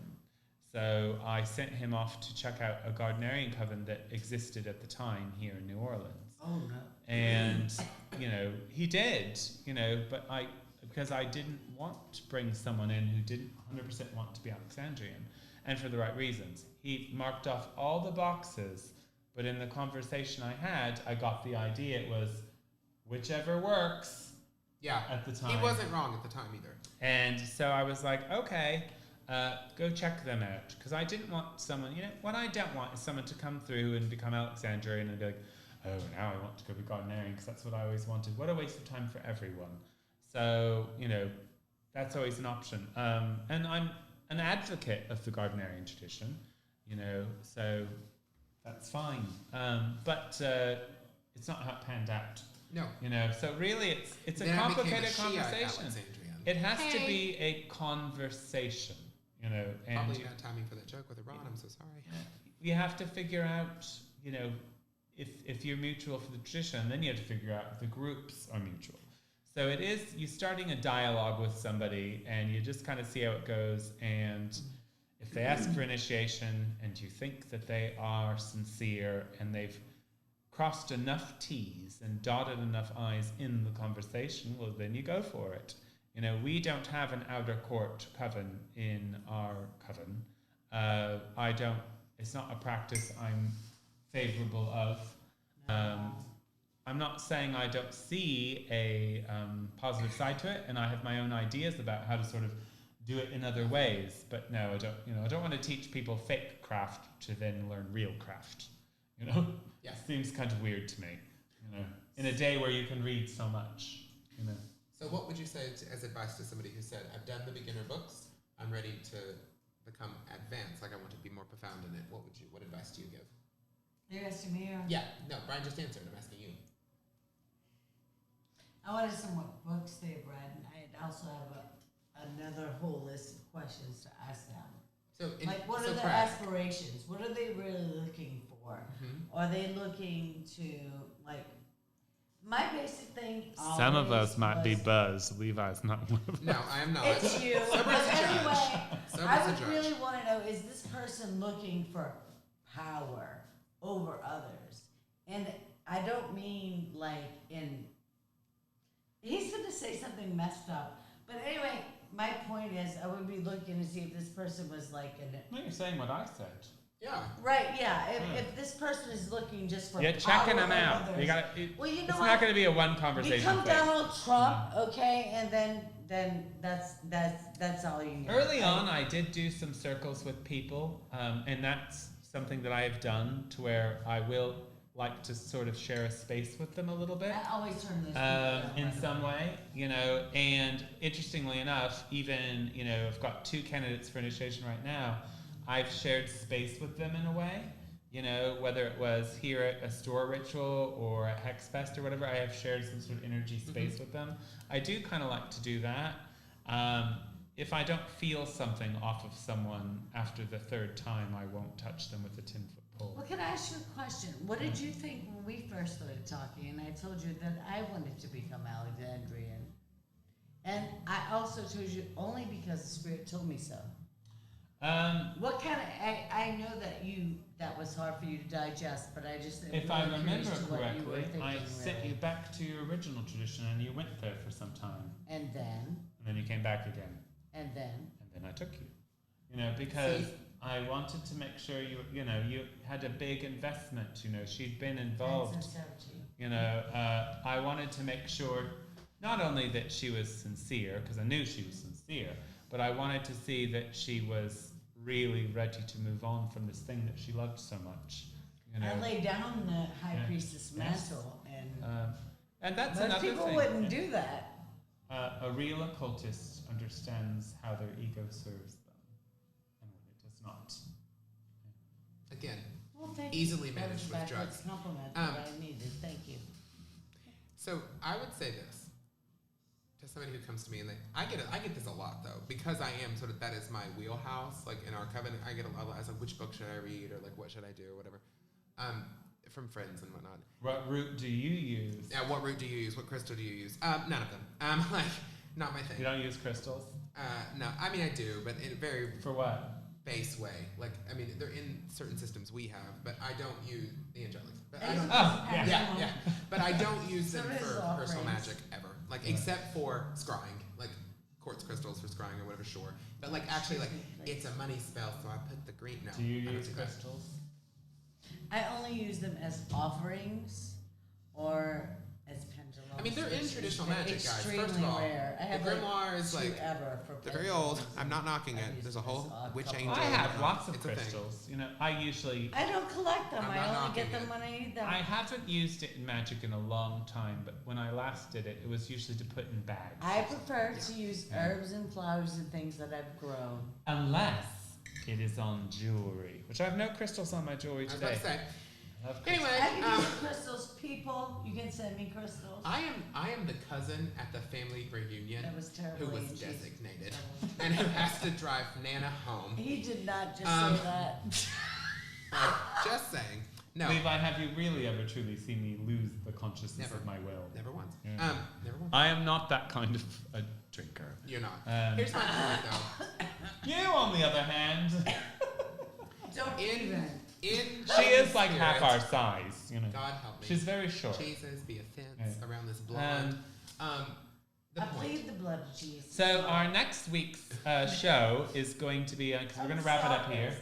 So I sent him off to check out a Gardnerian coven that existed at the time here in New Orleans. Oh no. And, he did, but because I didn't want to bring someone in who didn't 100% want to be Alexandrian, and for the right reasons. He marked off all the boxes, but in the conversation I had, I got the idea it was whichever works Yeah. at the time. He wasn't wrong at the time either. And so I was like, okay, go check them out. Because I didn't want someone, what I don't want is someone to come through and become Alexandrian and be like, oh, now I want to go be Gardnerian because that's what I always wanted. What a waste of time for everyone. So, that's always an option. And I'm an advocate of the Gardnerian tradition, so that's fine. But it's not how it panned out. No. So really it's a Then I became complicated Shiite conversation. Alexandrian. It has to be a conversation, and Probably bad timing for that joke with Iran. I'm so sorry. you have to figure out, if you're mutual for the tradition, then you have to figure out if the groups are mutual. So it is, you starting a dialogue with somebody and you just kind of see how it goes, and if they ask for initiation and you think that they are sincere and they've crossed enough T's and dotted enough I's in the conversation, well, then you go for it. We don't have an outer court coven in our coven. It's not a practice I'm favorable of. I'm not saying I don't see a positive side to it, and I have my own ideas about how to sort of do it in other ways. But no, I don't. I don't want to teach people fake craft to then learn real craft. Yeah. It seems kind of weird to me. In a day where you can read so much. So what would you say as advice to somebody who said, I've done the beginner books, I'm ready to become advanced, like I want to be more profound in it? What advice do you give? You're asking me? Or? Yeah, no, Brian just answered. I'm asking you. I wanted to know what books they've read, and I also have another whole list of questions to ask them. So, what are their aspirations? What are they really looking for? Mm-hmm. Are they looking to, my basic thing Some of us always might be was- Buzz. Levi's not one of us. No, I am not. It's you. Sober's But a judge. anyway, Sober's I a would judge. really want to know, is this person looking for power over others? And I don't mean he's going to say something messed up. But anyway, my point is I would be looking to see if this person was No, you're saying what I said. Yeah. Right, yeah. If this person is looking just for You're power checking them over out. others, You gotta. well, you know It's what? not going to be a one conversation Become thing. Donald Trump, okay, and then that's all you need. Early on, I did do some circles with people, and that's something that I have done to where I will like to sort of share a space with them a little bit. I always turn those people down, In by the some way. way, and interestingly enough, even, I've got 2 candidates for initiation right now. I've shared space with them in a way, whether it was here at a store ritual or at Hex Fest or whatever, I have shared some sort of energy space with them. I do kind of like to do that. If I don't feel something off of someone after the 3rd time, I won't touch them with a 10-foot pole. Well, can I ask you a question? What did you think when we first started talking and I told you that I wanted to become Alexandrian? And I also told you only because the Spirit told me so. What kind of, I know that was hard for you to digest, but I just... If I remember correctly, I really. sent you back to your original tradition and you went there for some time. And then, And then you came back again. and then, And then I took you. Because I wanted to make sure you had a big investment. She'd been involved. I wanted to make sure not only that she was sincere, because I knew she was sincere, but I wanted to see that she was really ready to move on from this thing that she loved so much. I laid down the High Yeah. Priestess mantle, and that's most another people thing. wouldn't do that. A real occultist understands how their ego serves them, and when it does not. Again, Well, thank easily you. That managed was with back drugs. that compliment that I needed. Thank you. So I would say this to somebody who comes to me, and I get this a lot though, because I am sort of, that is my wheelhouse. Like in our covenant, I get a lot. I was like, which book should I read, or like what should I do, or whatever, from friends and whatnot. What route do you use? Yeah, what root do you use? What crystal do you use? None of them. Not my thing. You don't use crystals? No, I mean I do, but in a very For what? base way. They're in certain systems we have, but I don't use the angelics. But I Angels don't. Oh, pass yeah. along. Yeah. But I don't use them Some of his for personal offerings. magic ever. Except for scrying, quartz crystals for scrying or whatever. Sure, but actually, it's a money spell, so I put the green. No. Do you I don't use do that. crystals? I only use them as offerings or as pendulums. I mean, they're in traditional They're magic, guys. First extremely of all, rare. I have the grimoire is two like ever for they're very old. pendulums. I'm not knocking I've it. used There's a this whole witch couple angel. I have lots of It's a thing. crystals. You know, I usually I don't collect them. I'm I not only knocking get them it. when I need them. I haven't used it in magic in a long time, but when I last did it, it was usually to put in bags. I prefer to Yeah. use herbs and flowers and things that I've grown. Unless it is on jewelry, which I have no crystals on my jewelry I was about today. to say. I love crystals. Anyway, I can use crystals, people. You can send me crystals. I am the cousin at the family reunion That was terrible. who was Angie. designated and who has to drive Nana home. He did not just Um, say that. Just saying. No, Levi, have you really ever truly seen me lose the consciousness Never. of my will? never once. Yeah. Never once. I am not that kind of a drinker. You're not. Um, Here's my point, though. You, on the other hand, Don't In even. she is like half our size. You know, God help me. she's very short. Jesus, be a fence Yeah. around this blonde. The I point. plead the blood of Jesus. So our next week's show is going to be because we're going to wrap it up here.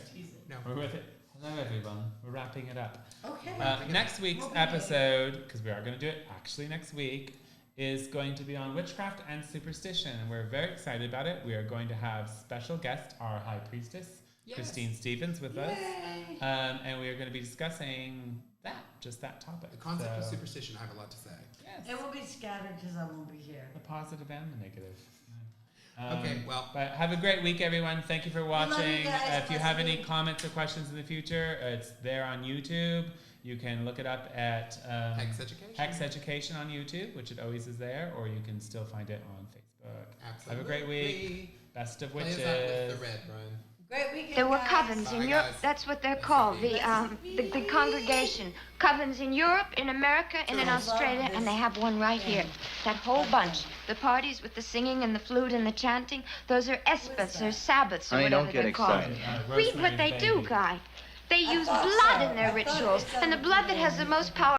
No. We're with it. Hello everyone. We're wrapping it up. Okay. Next week's episode, because we are going to do it actually next week, is going to be on witchcraft and superstition, and we're very excited about it. We are going to have special guest, our high priestess, Yes. Christine Stevens, with us, Yay. and we are going to be discussing just that topic. The concept of So, superstition, I have a lot to say. yes, It will be scattered because I won't be here. the positive and the negative. Okay, well- But have a great week, everyone. Thank you for love you watching. guys. If you Bless have any you. comments or questions in the future, it's there on YouTube. You can look it up at Hex Education. Hex Education on YouTube, which it always is there, or you can still find it on Facebook. Absolutely. Have a great week. Best of Play us witches. out with the red, Brian. Great weekend, There were guys. covens Bye, in Europe. guys. That's what they're called. The congregation. Covens in Europe, in America, and in Toodles. Australia, and they have one right here. That whole bunch. The parties with the singing and the flute and the chanting. Those are espas or Sabbaths or Honey, whatever don't get they're called. excited. Read what they do, Guy. They use blood in their rituals, and the blood that has the most power.